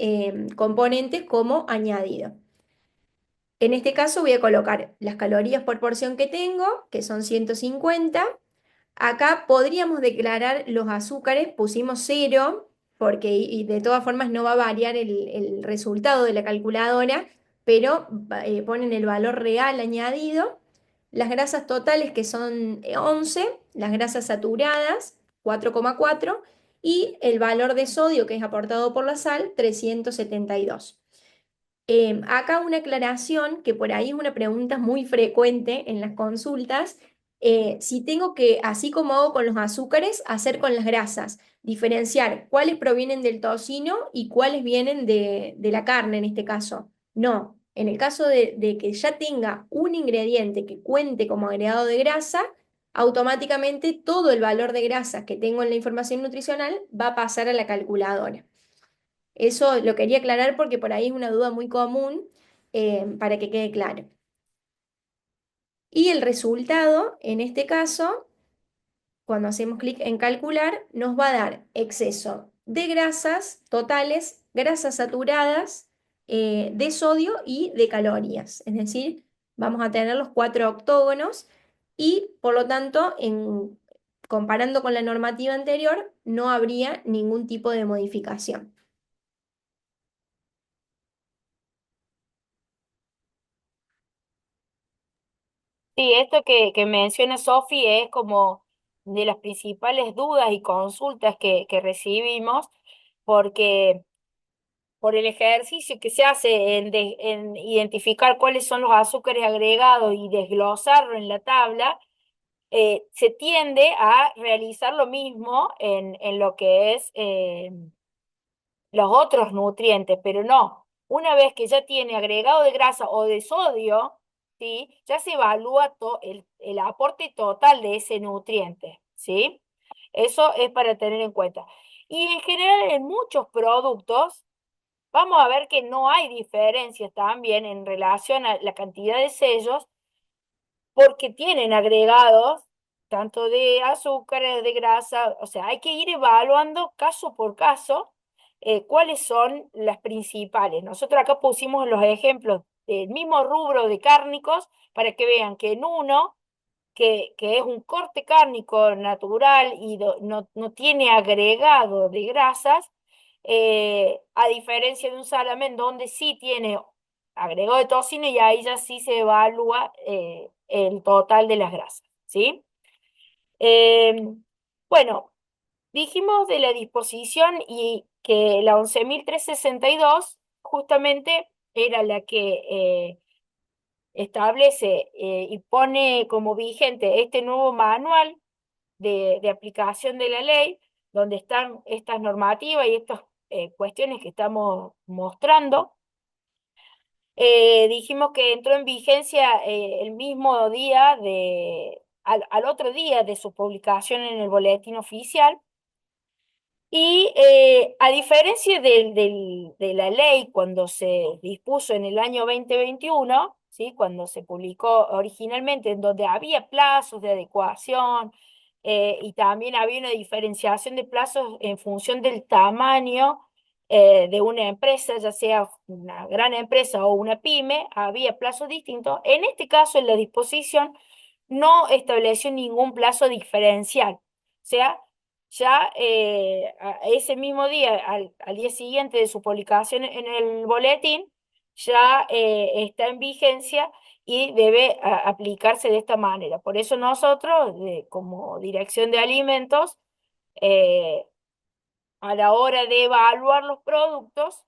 componentes como añadido. En este caso voy a colocar las calorías por porción que tengo, que son 150. Acá podríamos declarar los azúcares, pusimos 0, porque y de todas formas no va a variar el resultado de la calculadora, pero ponen el valor real añadido. Las grasas totales, que son 11, las grasas saturadas, 4,4, y el valor de sodio, que es aportado por la sal, 372. Acá una aclaración, que por ahí es una pregunta muy frecuente en las consultas, si tengo que, así como hago con los azúcares, hacer con las grasas, diferenciar cuáles provienen del tocino y cuáles vienen de la carne en este caso. No, en el caso de que ya tenga un ingrediente que cuente como agregado de grasa, automáticamente todo el valor de grasas que tengo en la información nutricional va a pasar a la calculadora. Eso lo quería aclarar porque por ahí es una duda muy común, para que quede claro. Y el resultado, en este caso, cuando hacemos clic en calcular, nos va a dar exceso de grasas totales, grasas saturadas, de sodio y de calorías. Es decir, vamos a tener los 4 octógonos y por lo tanto, comparando con la normativa anterior, no habría ningún tipo de modificación. Sí, esto que menciona Sofi es como de las principales dudas y consultas que recibimos, porque por el ejercicio que se hace en identificar cuáles son los azúcares agregados y desglosarlo en la tabla, se tiende a realizar lo mismo en lo que es los otros nutrientes, pero no. Una vez que ya tiene agregado de grasa o de sodio, ¿sí? Ya se evalúa el aporte total de ese nutriente, ¿sí? Eso es para tener en cuenta. Y en general en muchos productos vamos a ver que no hay diferencias también en relación a la cantidad de sellos porque tienen agregados tanto de azúcares, de grasa, o sea, hay que ir evaluando caso por caso cuáles son las principales. Nosotros acá pusimos los ejemplos del mismo rubro de cárnicos para que vean que en uno, que es un corte cárnico natural y no tiene agregado de grasas, a diferencia de un salamen donde sí tiene agregado de tocino y ahí ya sí se evalúa el total de las grasas, ¿sí? Bueno, dijimos de la disposición y que la 11.362 justamente era la que establece y pone como vigente este nuevo manual de aplicación de la ley, donde están estas normativas y estas cuestiones que estamos mostrando. Dijimos que entró en vigencia el mismo día al otro día de su publicación en el boletín oficial. Y a diferencia de la ley cuando se dispuso en el año 2021, ¿sí? Cuando se publicó originalmente, en donde había plazos de adecuación y también había una diferenciación de plazos en función del tamaño de una empresa, ya sea una gran empresa o una pyme, había plazos distintos. En este caso, en la disposición, no estableció ningún plazo diferencial. O sea, ya ese mismo día, al día siguiente de su publicación en el boletín, ya está en vigencia y debe aplicarse de esta manera. Por eso nosotros, como Dirección de Alimentos, eh, a la hora de evaluar los productos,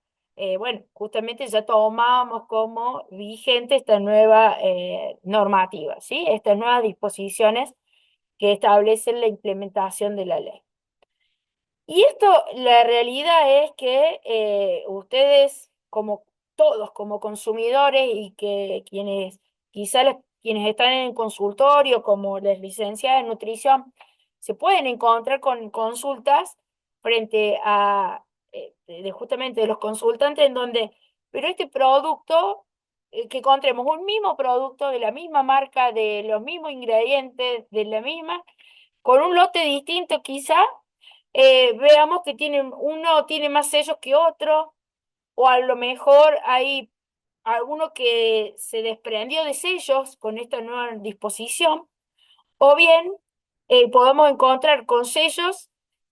bueno, justamente ya tomamos como vigente esta nueva normativa, ¿sí? Estas nuevas disposiciones que establecen la implementación de la ley. Y esto, la realidad es que ustedes, como todos, como consumidores y que quienes quizá quienes están en el consultorio, como las licenciadas en nutrición, se pueden encontrar con consultas frente a justamente de los consultantes en donde, pero este producto, que encontremos un mismo producto de la misma marca, de los mismos ingredientes, de la misma, con un lote distinto quizá, veamos que uno tiene más sellos que otro, o a lo mejor hay alguno que se desprendió de sellos con esta nueva disposición, o bien podemos encontrar con sellos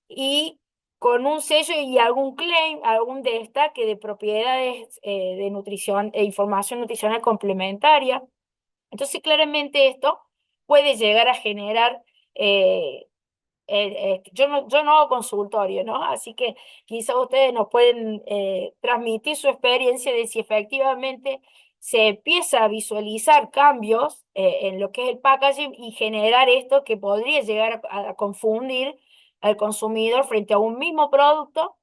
y con un sello y algún claim, algún destaque de propiedades de nutrición e información nutricional complementaria. Entonces, claramente esto puede llegar a generar yo no hago consultorio, ¿no? Así que quizá ustedes nos pueden transmitir su experiencia de si efectivamente se empieza a visualizar cambios en lo que es el packaging y generar esto que podría llegar a confundir al consumidor frente a un mismo producto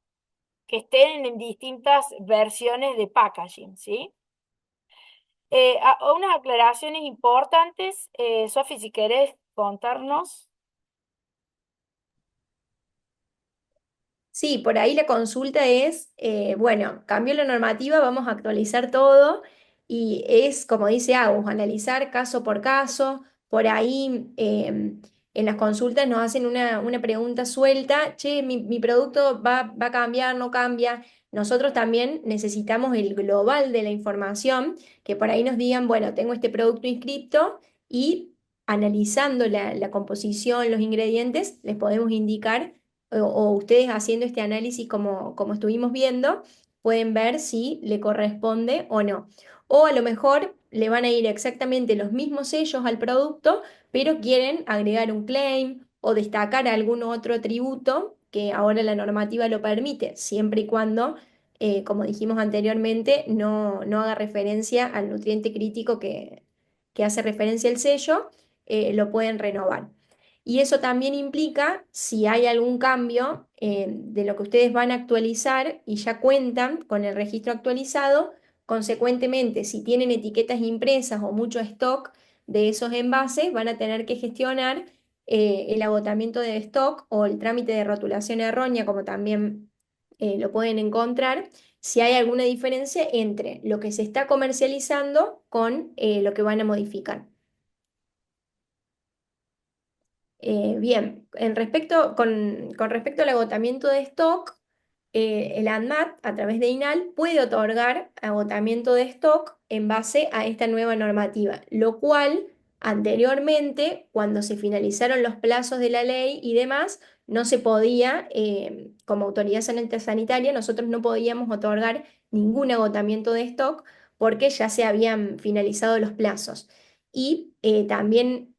que estén en distintas versiones de packaging, ¿sí? Unas aclaraciones importantes, Sofi, si querés contarnos. Sí, por ahí la consulta es, bueno, cambió la normativa, vamos a actualizar todo y es, como dice Agus, analizar caso por caso. Por ahí en las consultas nos hacen una pregunta suelta, che, mi producto va a cambiar, no cambia. Nosotros también necesitamos el global de la información, que por ahí nos digan, bueno, tengo este producto inscripto y analizando la composición, los ingredientes, les podemos indicar o ustedes haciendo este análisis como estuvimos viendo, pueden ver si le corresponde o no. O a lo mejor le van a ir exactamente los mismos sellos al producto, pero quieren agregar un claim o destacar algún otro atributo que ahora la normativa lo permite, siempre y cuando, como dijimos anteriormente, no haga referencia al nutriente crítico que hace referencia el sello, lo pueden renovar. Y eso también implica, si hay algún cambio de lo que ustedes van a actualizar y ya cuentan con el registro actualizado, consecuentemente, si tienen etiquetas impresas o mucho stock de esos envases, van a tener que gestionar el agotamiento de stock o el trámite de rotulación errónea, como también lo pueden encontrar, si hay alguna diferencia entre lo que se está comercializando con lo que van a modificar. Bien, con respecto al agotamiento de stock, el ANMAT a través de INAL puede otorgar agotamiento de stock en base a esta nueva normativa, lo cual anteriormente, cuando se finalizaron los plazos de la ley y demás, no se podía, como autoridad sanitaria, nosotros no podíamos otorgar ningún agotamiento de stock porque ya se habían finalizado los plazos. Y también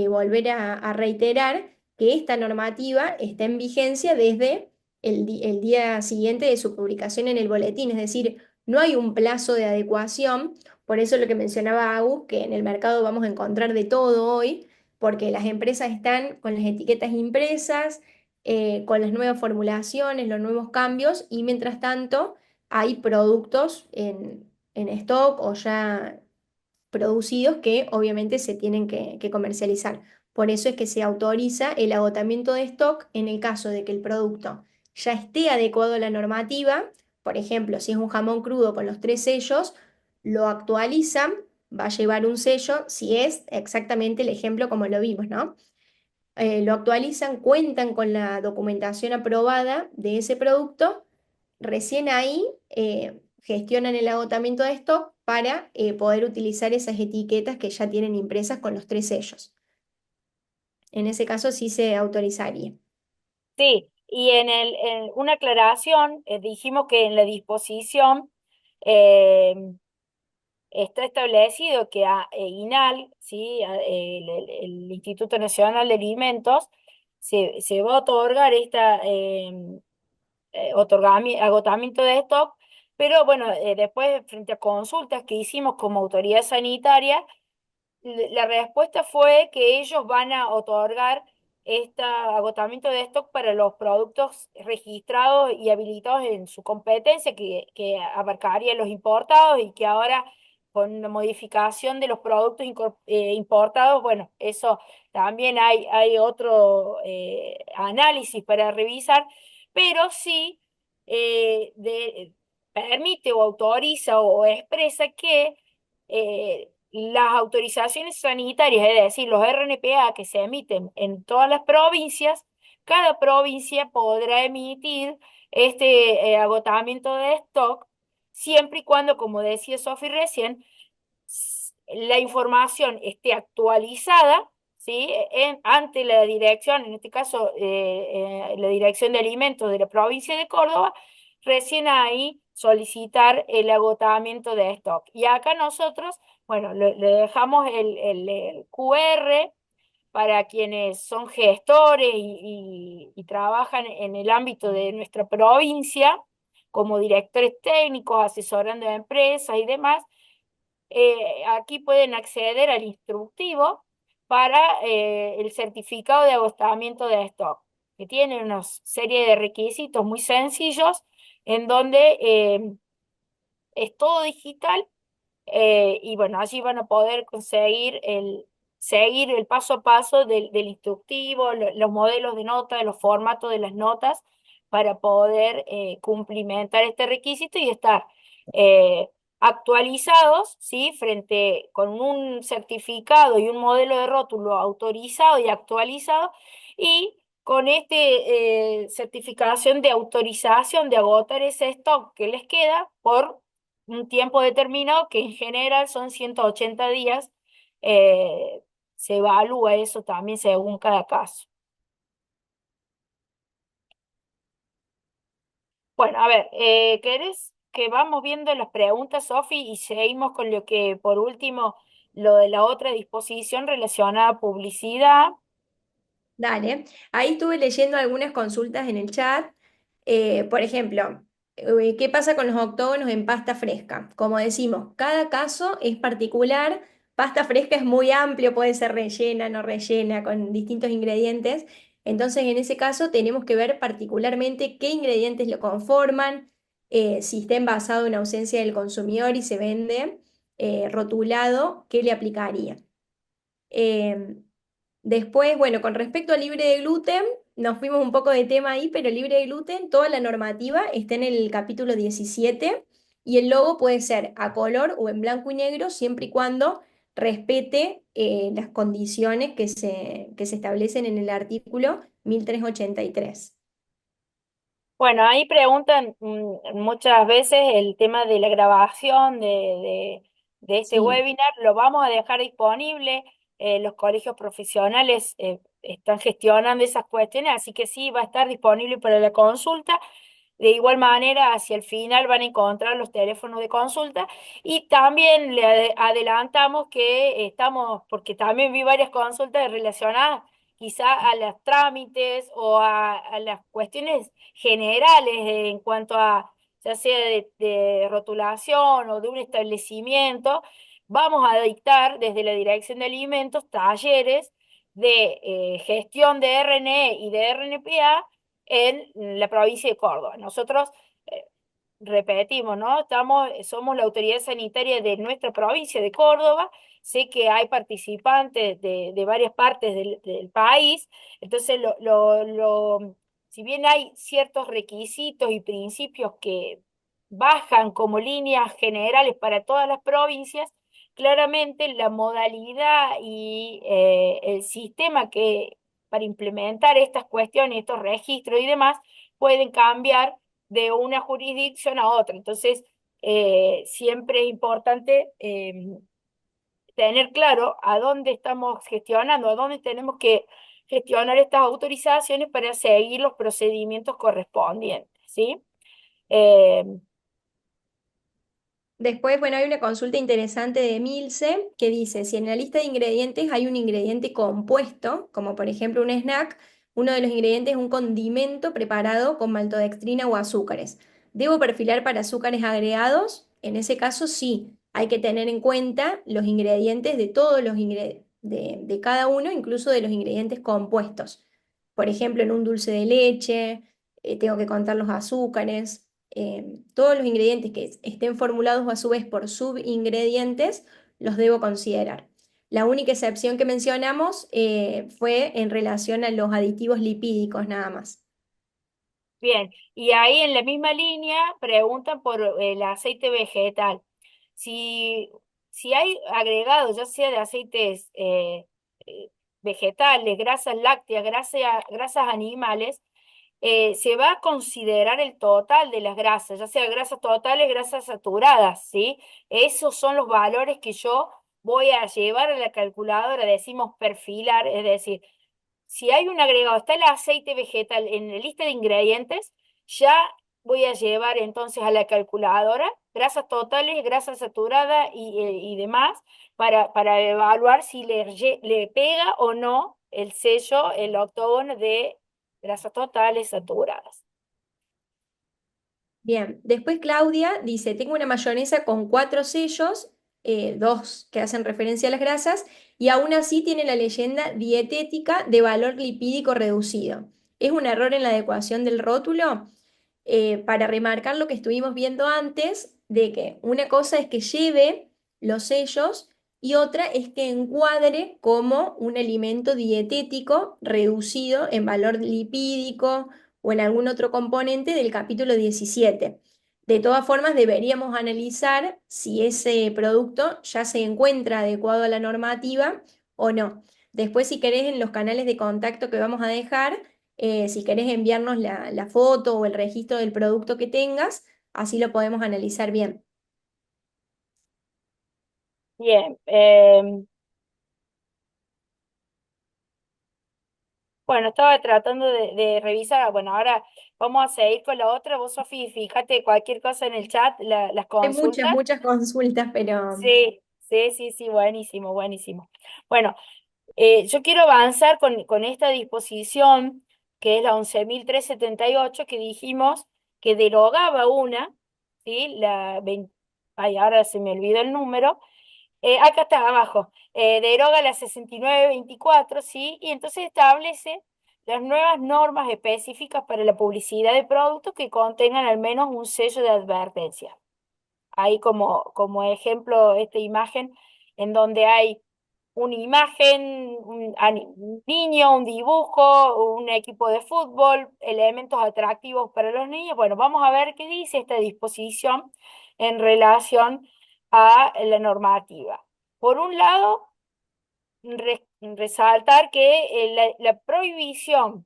volver a reiterar que esta normativa está en vigencia desde el día siguiente de su publicación en el boletín, es decir, no hay un plazo de adecuación, por eso lo que mencionaba Agus, que en el mercado vamos a encontrar de todo hoy, porque las empresas están con las etiquetas impresas, con las nuevas formulaciones, los nuevos cambios, y mientras tanto hay productos en stock o ya producidos que obviamente se tienen que comercializar. Por eso es que se autoriza el agotamiento de stock en el caso de que el producto ya esté adecuado a la normativa. Por ejemplo, si es un jamón crudo con los 3 sellos, lo actualizan, va a llevar un sello, si es exactamente el ejemplo como lo vimos, ¿no? Lo actualizan, cuentan con la documentación aprobada de ese producto, recién ahí gestionan el agotamiento de stock para poder utilizar esas etiquetas que ya tienen impresas con los 3 sellos. En ese caso sí se autorizaría. Sí, y una aclaración, dijimos que en la disposición eh, está establecido que INAL, ¿sí? El Instituto Nacional de Alimentos, se va a otorgar agotamiento de stock, pero bueno, después frente a consultas que hicimos como autoridad sanitaria, la respuesta fue que ellos van a otorgar este agotamiento de stock para los productos registrados y habilitados en su competencia, que abarcaría los importados y que ahora con la modificación de los productos importados, bueno, eso también hay otro análisis para revisar, pero sí permite o autoriza o expresa que las autorizaciones sanitarias, es decir, los RNPA que se emiten en todas las provincias, cada provincia podrá emitir este agotamiento de stock siempre y cuando, como decía Sofi recién, la información esté actualizada, ¿sí? Ante la dirección, en este caso la Dirección de Alimentos de la provincia de Córdoba, recién ahí solicitar el agotamiento de stock. Y acá nosotros, bueno, le dejamos el QR para quienes son gestores y trabajan en el ámbito de nuestra provincia, como directores técnicos, asesorando a empresas y demás. Aquí pueden acceder al instructivo para el certificado de agotamiento de stock, que tiene una serie de requisitos muy sencillos, en donde es todo digital y bueno, allí van a poder seguir el paso a paso del instructivo, los modelos de notas, los formatos de las notas, para poder cumplimentar este requisito y estar eh, actualizados, ¿sí? Frente con un certificado y un modelo de rótulo autorizado y actualizado, y con este certificación de autorización de agotar ese stock que les queda por un tiempo determinado, que en general son 180 días. eh, Se evalúa eso también según cada caso. Bueno, a ver, ¿querés que vamos viendo las preguntas, Sofi, y seguimos con lo que, por último, lo de la otra disposición relacionada a publicidad? Dale, ahí estuve leyendo algunas consultas en el chat. Por ejemplo, ¿qué pasa con los octógonos en pasta fresca? Como decimos, cada caso es particular. Pasta fresca es muy amplio, puede ser rellena, no rellena, con distintos ingredientes. Entonces, en ese caso, tenemos que ver particularmente qué ingredientes lo conforman, si está envasado en ausencia del consumidor y se vende rotulado, ¿qué le aplicaría? Em, Después, bueno, con respecto al libre de gluten, nos fuimos un poco de tema ahí, pero libre de gluten, toda la normativa está en el capítulo 17 y el logo puede ser a color o en blanco y negro, siempre y cuando respete las condiciones que se establecen en el artículo 1383. Bueno, ahí preguntan muchas veces el tema de la grabación de este Sí. webinar. Lo vamos a dejar disponible. Los colegios profesionales están gestionando esas cuestiones, así que sí, va a estar disponible para la consulta. De igual manera, hacia el final van a encontrar los teléfonos de consulta y también le adelantamos que estamos, porque también vi varias consultas relacionadas quizá a los trámites o a las cuestiones generales en cuanto a ya sea de rotulación o de un establecimiento. Vamos a dictar desde la Dirección de Alimentos talleres de gestión de RNE y de RNPA en la provincia de Córdoba. Nosotros, eh, repetimos, ¿no? Somos la autoridad sanitaria de nuestra provincia de Córdoba. Sé que hay participantes de varias partes del país, entonces si bien hay ciertos requisitos y principios que bajan como líneas generales para todas las provincias, claramente la modalidad y el sistema que para implementar estas cuestiones, estos registros y demás, pueden cambiar de una jurisdicción a otra. Entonces, siempre es importante tener claro a dónde estamos gestionando, a dónde tenemos que gestionar estas autorizaciones para seguir los procedimientos correspondientes, ¿sí? Eh, Después, bueno, hay una consulta interesante de Milce que dice, si en la lista de ingredientes hay un ingrediente compuesto, como por ejemplo un snack, uno de los ingredientes es un condimento preparado con maltodextrina o azúcares. ¿Debo perfilar para azúcares agregados? En ese caso, sí, hay que tener en cuenta los ingredientes de todos los de cada uno, incluso de los ingredientes compuestos. Por ejemplo, en un dulce de leche, tengo que contar los azúcares. todos los ingredientes que estén formulados a su vez por subingredientes, los debo considerar. La única excepción que mencionamos fue en relación a los aditivos lipídicos nada más. Bien, y ahí en la misma línea preguntan por el aceite vegetal. Si, si hay agregados, ya sea de aceites eh, vegetales, grasas lácteas, grasas animales, se va a considerar el total de las grasas, ya sea grasas totales, grasas saturadas, ¿sí? Esos son los valores que yo voy a llevar a la calculadora, decimos perfilar, es decir, si hay un agregado, está el aceite vegetal en la lista de ingredientes, ya voy a llevar entonces a la calculadora grasas totales, grasas saturadas y demás para evaluar si le pega o no el sello, el octógono de grasas totales saturadas. Bien, después Claudia dice, tengo una mayonesa con 4 sellos, 2 que hacen referencia a las grasas, y aún así tiene la leyenda dietética de valor lipídico reducido. ¿Es un error en la adecuación del rótulo? Para remarcar lo que estuvimos viendo antes, de que una cosa es que lleve los sellos y otra es que encuadre como un alimento dietético reducido en valor lipídico o en algún otro componente del capítulo 17. De todas formas, deberíamos analizar si ese producto ya se encuentra adecuado a la normativa o no. Después, si querés, en los canales de contacto que vamos a dejar, si querés enviarnos la foto o el registro del producto que tengas, así lo podemos analizar bien. Bien, bueno, estaba tratando de revisar, bueno, ahora vamos a seguir con la otra. Vos, Sofi, fíjate cualquier cosa en el chat, las Hay muchas, consultas. muchas consultas, pero Sí, sí, sí, sí, buenísimo, buenísimo. Bueno, yo quiero avanzar con esta disposición, que es la 11.378 que dijimos que derogaba una, ¿sí? Ay, ahora se me olvidó el número. Acá está, abajo. Deroga la 6924, ¿sí? Y entonces establece las nuevas normas específicas para la publicidad de productos que contengan al menos un sello de advertencia. Ahí como ejemplo esta imagen en donde hay una imagen, un niño, un dibujo, un equipo de fútbol, elementos atractivos para los niños. Bueno, vamos a ver qué dice esta disposición en relación a la normativa. Por un lado, resaltar que la prohibición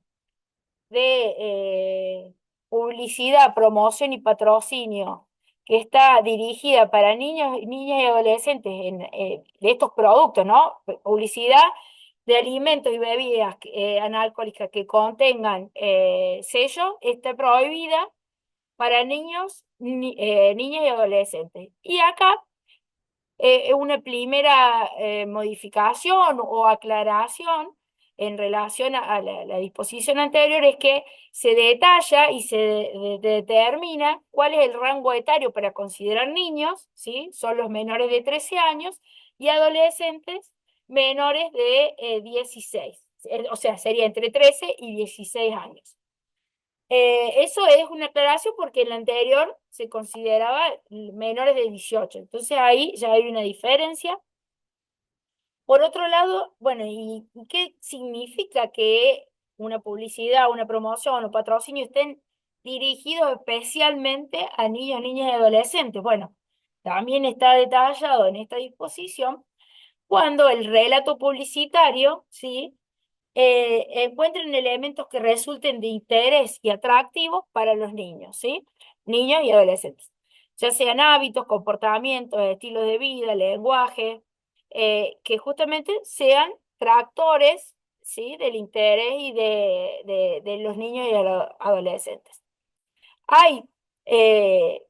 de publicidad, promoción y patrocinio que está dirigida para niños, niñas y adolescentes de estos productos, ¿no? Publicidad de alimentos y bebidas analcohólicas que contengan sello está prohibida para niños, niñas y adolescentes. Y acá una primera modificación o aclaración en relación a la disposición anterior es que se detalla y se determina cuál es el rango etario para considerar niños, ¿sí? Son los menores de 13 años y adolescentes menores de 16, o sea, sería entre 13 y 16 años. Eso es una aclaración porque en la anterior se consideraba menores de 18, entonces ahí ya hay una diferencia. Por otro lado, bueno, ¿y qué significa que una publicidad, una promoción o patrocinio estén dirigidos especialmente a niños, niñas y adolescentes? Bueno, también está detallado en esta disposición cuando el relato publicitario, ¿sí? Encuentren elementos que resulten de interés y atractivos para los niños, ¿sí? Niños y adolescentes, ya sean hábitos, comportamientos, estilos de vida, lenguaje, que justamente sean tractores, ¿sí? Del interés y de los niños y adolescentes. Hay eh,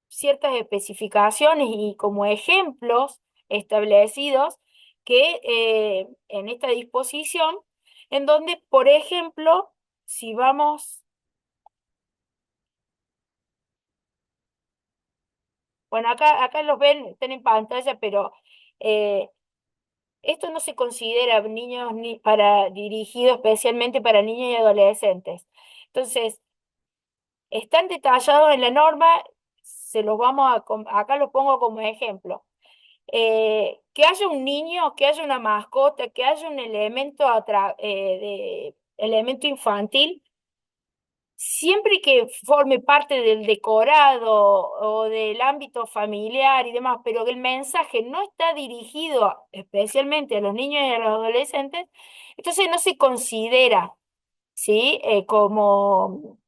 ciertas especificaciones y como ejemplos establecidos que en esta disposición, en donde, por ejemplo, si vamos, bueno, acá los ven, están en pantalla, pero eh, esto no se considera niños dirigido especialmente para niños y adolescentes. Entonces, están detallados en la norma, se los acá los pongo como ejemplo. Que haya un niño, que haya una mascota, que haya un elemento infantil, siempre que forme parte del decorado o del ámbito familiar y demás, pero que el mensaje no está dirigido especialmente a los niños y a los adolescentes, entonces no se considera, ¿sí? Como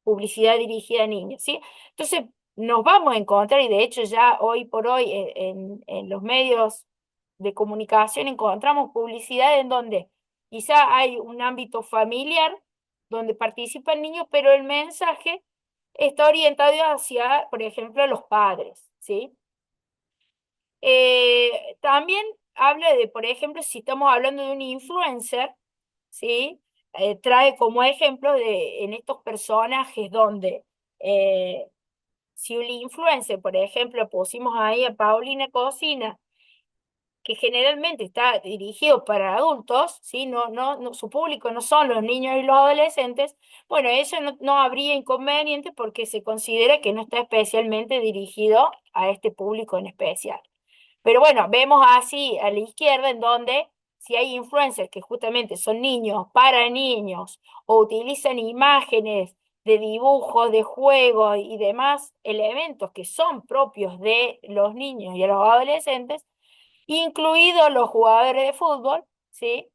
publicidad dirigida a niños, ¿sí? Entonces nos vamos a encontrar, y de hecho ya hoy por hoy en los medios de comunicación encontramos publicidad en donde quizá hay un ámbito familiar donde participan niños, pero el mensaje está orientado hacia, por ejemplo, los padres, ¿sí? También habla de, por ejemplo, si estamos hablando de un influencer, ¿sí? Trae como ejemplo en estos personajes donde si un influencer, por ejemplo, pusimos ahí a Paulina Cocina, que generalmente está dirigido para adultos, ¿sí? Su público no son los niños y los adolescentes, bueno, eso no habría inconveniente porque se considera que no está especialmente dirigido a este público en especial. Pero bueno, vemos así a la izquierda en donde si hay influencers que justamente son niños para niños o utilizan imágenes de dibujos, de juegos y demás elementos que son propios de los niños y de los adolescentes, incluidos los jugadores de fútbol, ¿sí?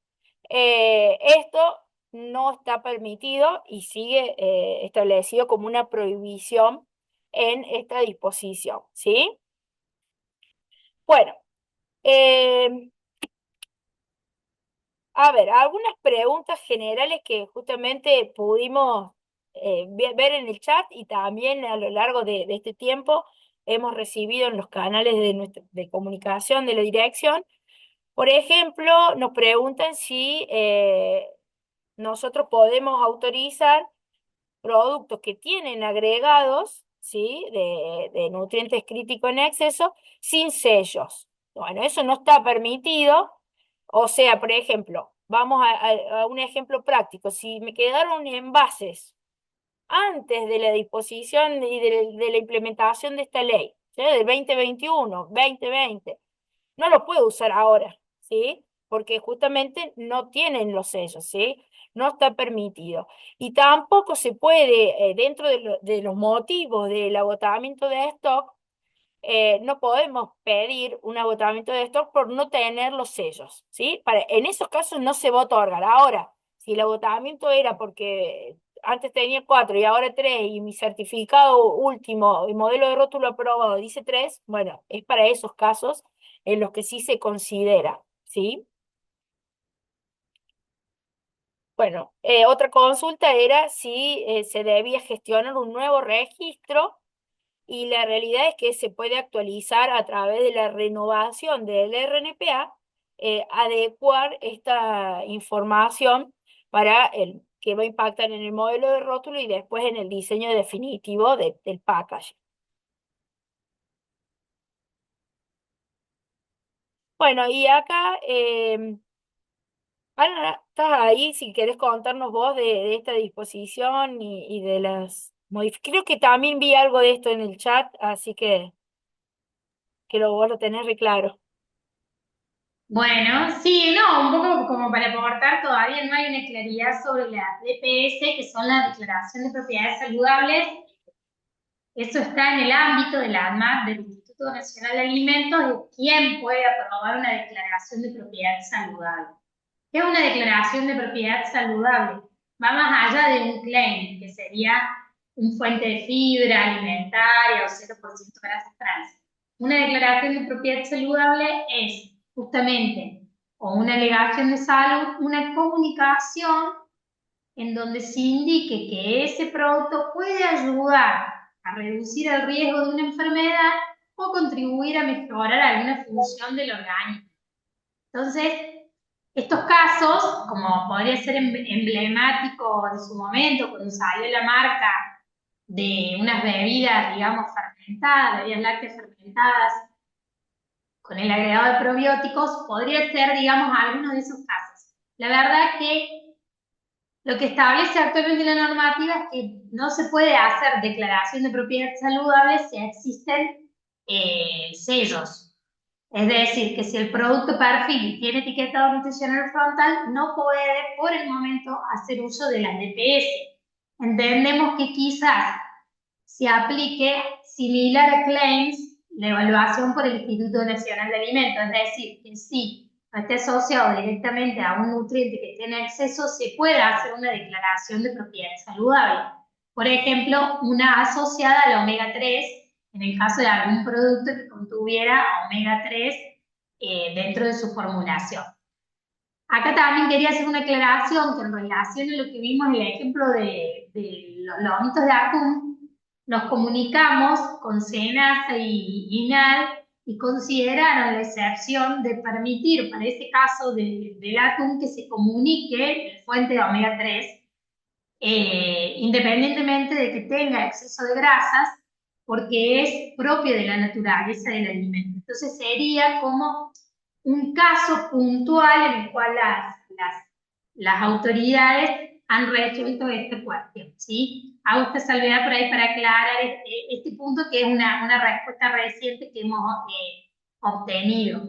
Esto no está permitido y sigue establecido como una prohibición en esta disposición, ¿sí? Bueno, eh, a ver, algunas preguntas generales que justamente pudimos ver en el chat y también a lo largo de este tiempo hemos recibido en los canales de comunicación de la dirección. Por ejemplo, nos preguntan si nosotros podemos autorizar productos que tienen agregados, ¿sí? de nutrientes críticos en exceso sin sellos. Bueno, eso no está permitido. O sea, por ejemplo, vamos a un ejemplo práctico. Si me quedaron envases antes de la disposición y de la implementación de esta ley, ¿sí? Del 2021, 2020, no lo puedo usar ahora, ¿sí? Porque justamente no tienen los sellos, ¿sí? No está permitido. Y tampoco se puede, dentro de los motivos del agotamiento de stock, no podemos pedir un agotamiento de stock por no tener los sellos, ¿sí? En esos casos no se va a otorgar. Ahora, si el agotamiento era porque antes tenía 4 y ahora 3 y mi certificado último, el modelo de rótulo aprobado dice 3, bueno, es para esos casos en los que sí se considera, ¿sí? Bueno, otra consulta era si se debía gestionar un nuevo registro y la realidad es que se puede actualizar a través de la renovación del RNPA, adecuar esta información para el que va a impactar en el modelo de rótulo y después en el diseño definitivo del package. Bueno, y acá, Ana, estás ahí si querés contarnos vos de esta disposición y de las modificaciones. Creo que también vi algo de esto en el chat, así que vos lo tenés re claro. Bueno, sí, no, un poco como para aportar, todavía no hay una claridad sobre las DPS, que son las declaraciones de propiedades saludables. Eso está en el ámbito de la ANMAT, del Instituto Nacional de Alimentos, de quién puede aprobar una declaración de propiedad saludable. ¿Qué es una declaración de propiedad saludable? Va más allá de un claim, que sería un fuente de fibra alimentaria o 0% grasas trans. Una declaración de propiedad saludable es justamente o una alegación de salud, una comunicación en donde se indique que ese producto puede ayudar a reducir el riesgo de una enfermedad o contribuir a mejorar alguna función del organismo. Entonces, estos casos, como podría ser emblemático de su momento, cuando salió la marca de unas bebidas, digamos, fermentadas, bebidas lácteas fermentadas, con el agregado de probióticos, podría ser, digamos, alguno de esos casos. La verdad que Lo que establece actualmente la normativa es que no se puede hacer declaración de propiedad saludable si existen sellos. Es decir, que si el producto perfil tiene etiquetado nutricional frontal, no puede por el momento hacer uso de las DPS. Entendemos que quizás se aplique similar a claims la evaluación por el Instituto Nacional de Alimentos, es decir, que si no esté asociado directamente a un nutriente que esté en exceso, se puede hacer una declaración de propiedad saludable. Por ejemplo, una asociada al omega 3, en el caso de algún producto que contuviera omega 3 dentro de su formulación. Acá también quería hacer una aclaración que en relación a lo que vimos en el ejemplo de los lomitos de atún, nos comunicamos con SENASA y INAD y consideraron la excepción de permitir para ese caso del atún que se comunique el fuente de omega 3, independientemente de que tenga exceso de grasas, porque es propio de la naturaleza del alimento. Entonces sería como un caso puntual en el cual las autoridades han resuelto esta cuestión, ¿sí? Hago esta salvedad por ahí para aclarar este punto, que es una respuesta reciente que hemos obtenido.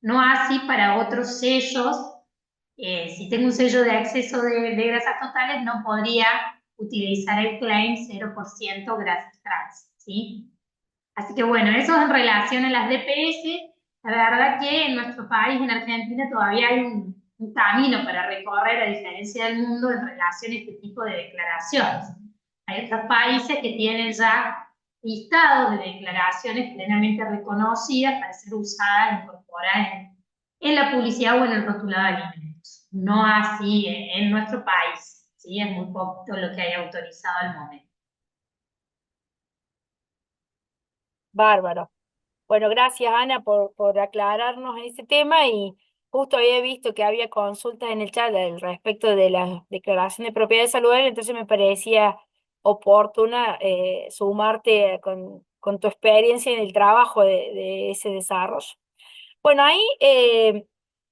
No así para otros sellos. Si tengo un sello de exceso de grasas totales, no podría utilizar el claim 0% grasas trans, ¿sí? Así que bueno, eso en relación a las DPS. La verdad que en nuestro país, en Argentina, todavía hay un camino para recorrer, a diferencia del mundo, en relación a este tipo de declaraciones. Hay otros países que tienen ya listados de declaraciones plenamente reconocidas para ser usadas, incorporadas en la publicidad o en el rotulado de alimentos. No así en nuestro país, ¿sí? Es muy poco lo que hay autorizado al momento. Bárbaro. Bueno, gracias Ana por aclararnos ese tema y justo había visto que había consultas en el chat al respecto de la declaración de propiedad saludable, entonces me parecía oportuna sumarte con tu experiencia en el trabajo de ese desarrollo. Bueno, ahí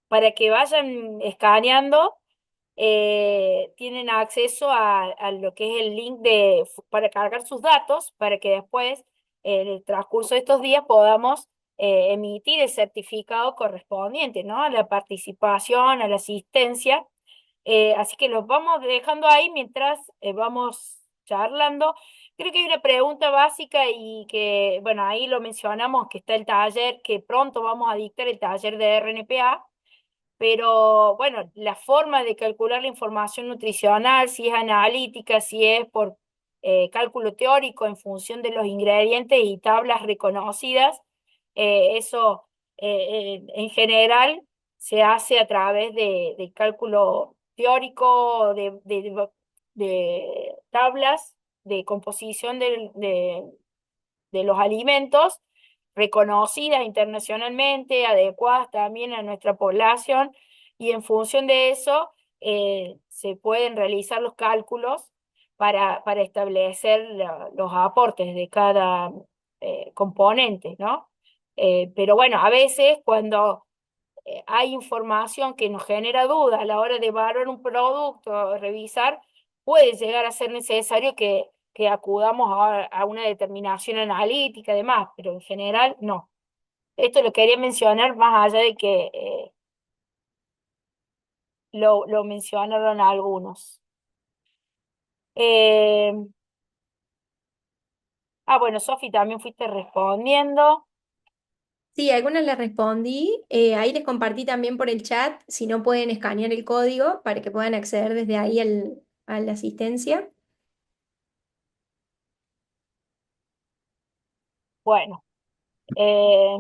para que vayan escaneando, tienen acceso a lo que es el link para cargar sus datos, para que después, en el transcurso de estos días, podamos emitir el certificado correspondiente, ¿no? A la participación, a la asistencia. Así que los vamos dejando ahí mientras vamos charlando. Creo que hay una pregunta básica y que, bueno, ahí lo mencionamos, que está el taller, que pronto vamos a dictar el taller de RNPA, pero bueno, la forma de calcular la información nutricional, si es analítica, si es por cálculo teórico en función de los ingredientes y tablas reconocidas, eso en general se hace a través de cálculo teórico, de tablas de composición de los alimentos reconocidas internacionalmente, adecuadas también a nuestra población, y en función de eso se pueden realizar los cálculos para establecer los aportes de cada componente, ¿no? Pero bueno, a veces cuando hay información que nos genera dudas a la hora de evaluar un producto, revisar, puede llegar a ser necesario que acudamos a una determinación analítica y demás, pero en general no. Esto lo quería mencionar más allá de que lo mencionaron algunos. Eh, bueno, Sofi, también fuiste respondiendo. Sí, algunas les respondí. Ahí les compartí también por el chat si no pueden escanear el código para que puedan acceder desde ahí a la asistencia. Bueno, eh,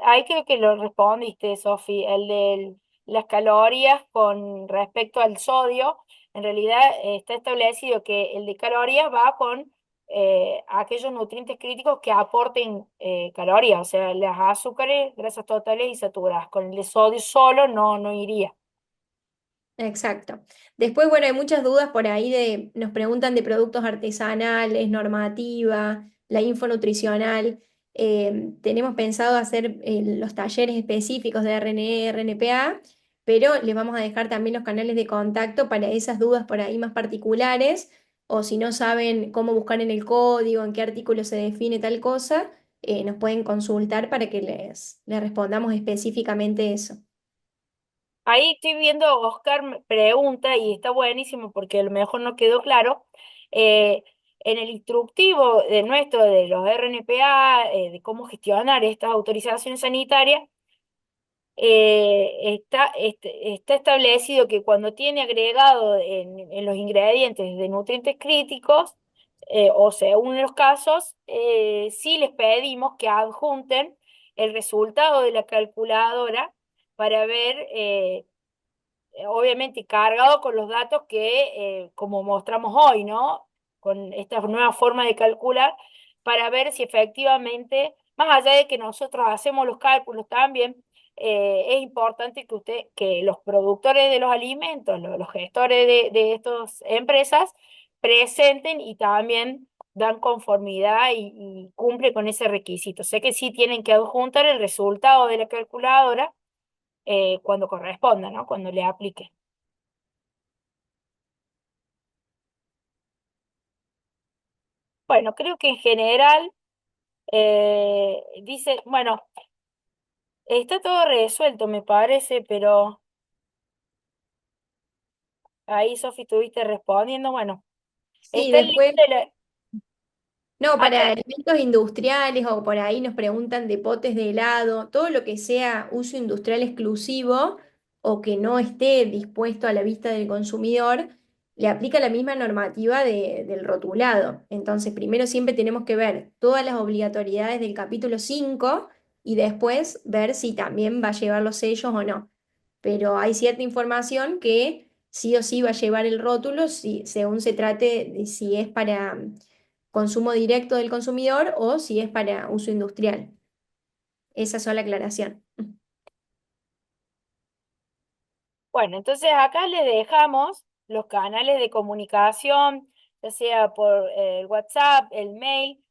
ahí creo que lo respondiste, Sofi, el de las calorías con respecto al sodio. En realidad está establecido que el de calorías va con aquellos nutrientes críticos que aporten calorías, o sea, las azúcares, grasas totales y saturadas. Con el de sodio solo no iría. Exacto. Después, bueno, hay muchas dudas por ahí nos preguntan de productos artesanales, normativa, la info nutricional. Tenemos pensado hacer los talleres específicos de RNE, RNPA, pero les vamos a dejar también los canales de contacto para esas dudas por ahí más particulares, o si no saben cómo buscar en el código, en qué artículo se define tal cosa, nos pueden consultar para que les respondamos específicamente eso. Ahí estoy viendo, Oscar me pregunta, y está buenísimo porque a lo mejor no quedó claro, eh, en el instructivo de nuestro, de los RNPA, de cómo gestionar estas autorizaciones sanitarias, está establecido que cuando tiene agregado en los ingredientes de nutrientes críticos, o según los casos, sí les pedimos que adjunten el resultado de la calculadora para ver, obviamente cargado con los datos que, como mostramos hoy, ¿no? Con esta nueva forma de calcular, para ver si efectivamente, más allá de que nosotros hacemos los cálculos también, es importante que los productores de los alimentos, los gestores de estas empresas, presenten y también dan conformidad y cumple con ese requisito. Sé que sí tienen que adjuntar el resultado de la calculadora, cuando corresponda, ¿no? Cuando le aplique. Bueno, creo que en general, dice, bueno, está todo resuelto, me parece, pero ahí, Sofi, estuviste respondiendo. Bueno, Sí, está el link después. de la... No, Ah, para alimentos industriales o por ahí nos preguntan de potes de helado, todo lo que sea uso industrial exclusivo o que no esté dispuesto a la vista del consumidor, le aplica la misma normativa del rotulado. Entonces, primero siempre tenemos que ver todas las obligatoriedades del capítulo 5 y después ver si también va a llevar los sellos o no. Pero hay cierta información que sí o sí va a llevar el rótulo según se trate de si es para consumo directo del consumidor o si es para uso industrial. Esa sola aclaración. bueno, entonces acá les dejamos los canales de comunicación, ya sea por el WhatsApp, el mail,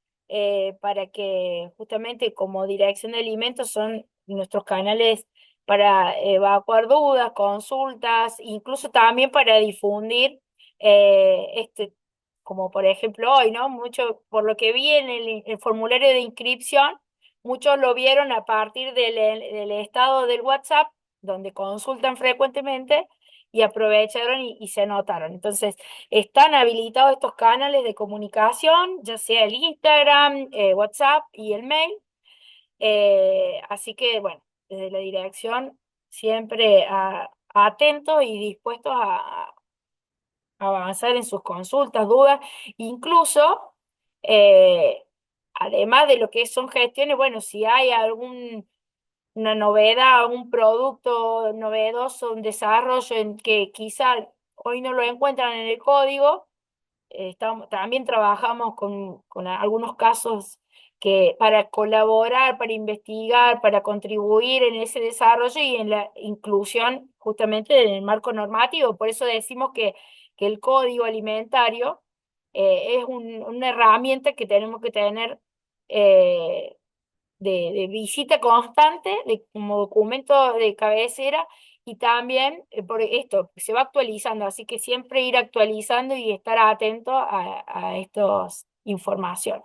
para que justamente como dirección de alimentos son nuestros canales para evacuar dudas, consultas, incluso también para difundir, como por ejemplo hoy, ¿no? Mucho, por lo que vi en el formulario de inscripción, muchos lo vieron a partir del estado del WhatsApp donde consultan frecuentemente y aprovecharon y se anotaron. Entonces, están habilitados estos canales de comunicación, ya sea el Instagram, WhatsApp y el mail. Así que, bueno, desde la dirección siempre atentos y dispuestos a avanzar en sus consultas, dudas, incluso, eh, además de lo que son gestiones, bueno, si hay una novedad, un producto novedoso, un desarrollo en que quizá hoy no lo encuentran en el código, también trabajamos con algunos casos que para colaborar, para investigar, para contribuir en ese desarrollo y en la inclusión justamente en el marco normativo. Por eso decimos que el código alimentario, es una herramienta que tenemos que tener, eh, de visita constante, como documento de cabecera, y también, por esto se va actualizando, así que siempre ir actualizando y estar atento a estas informaciones.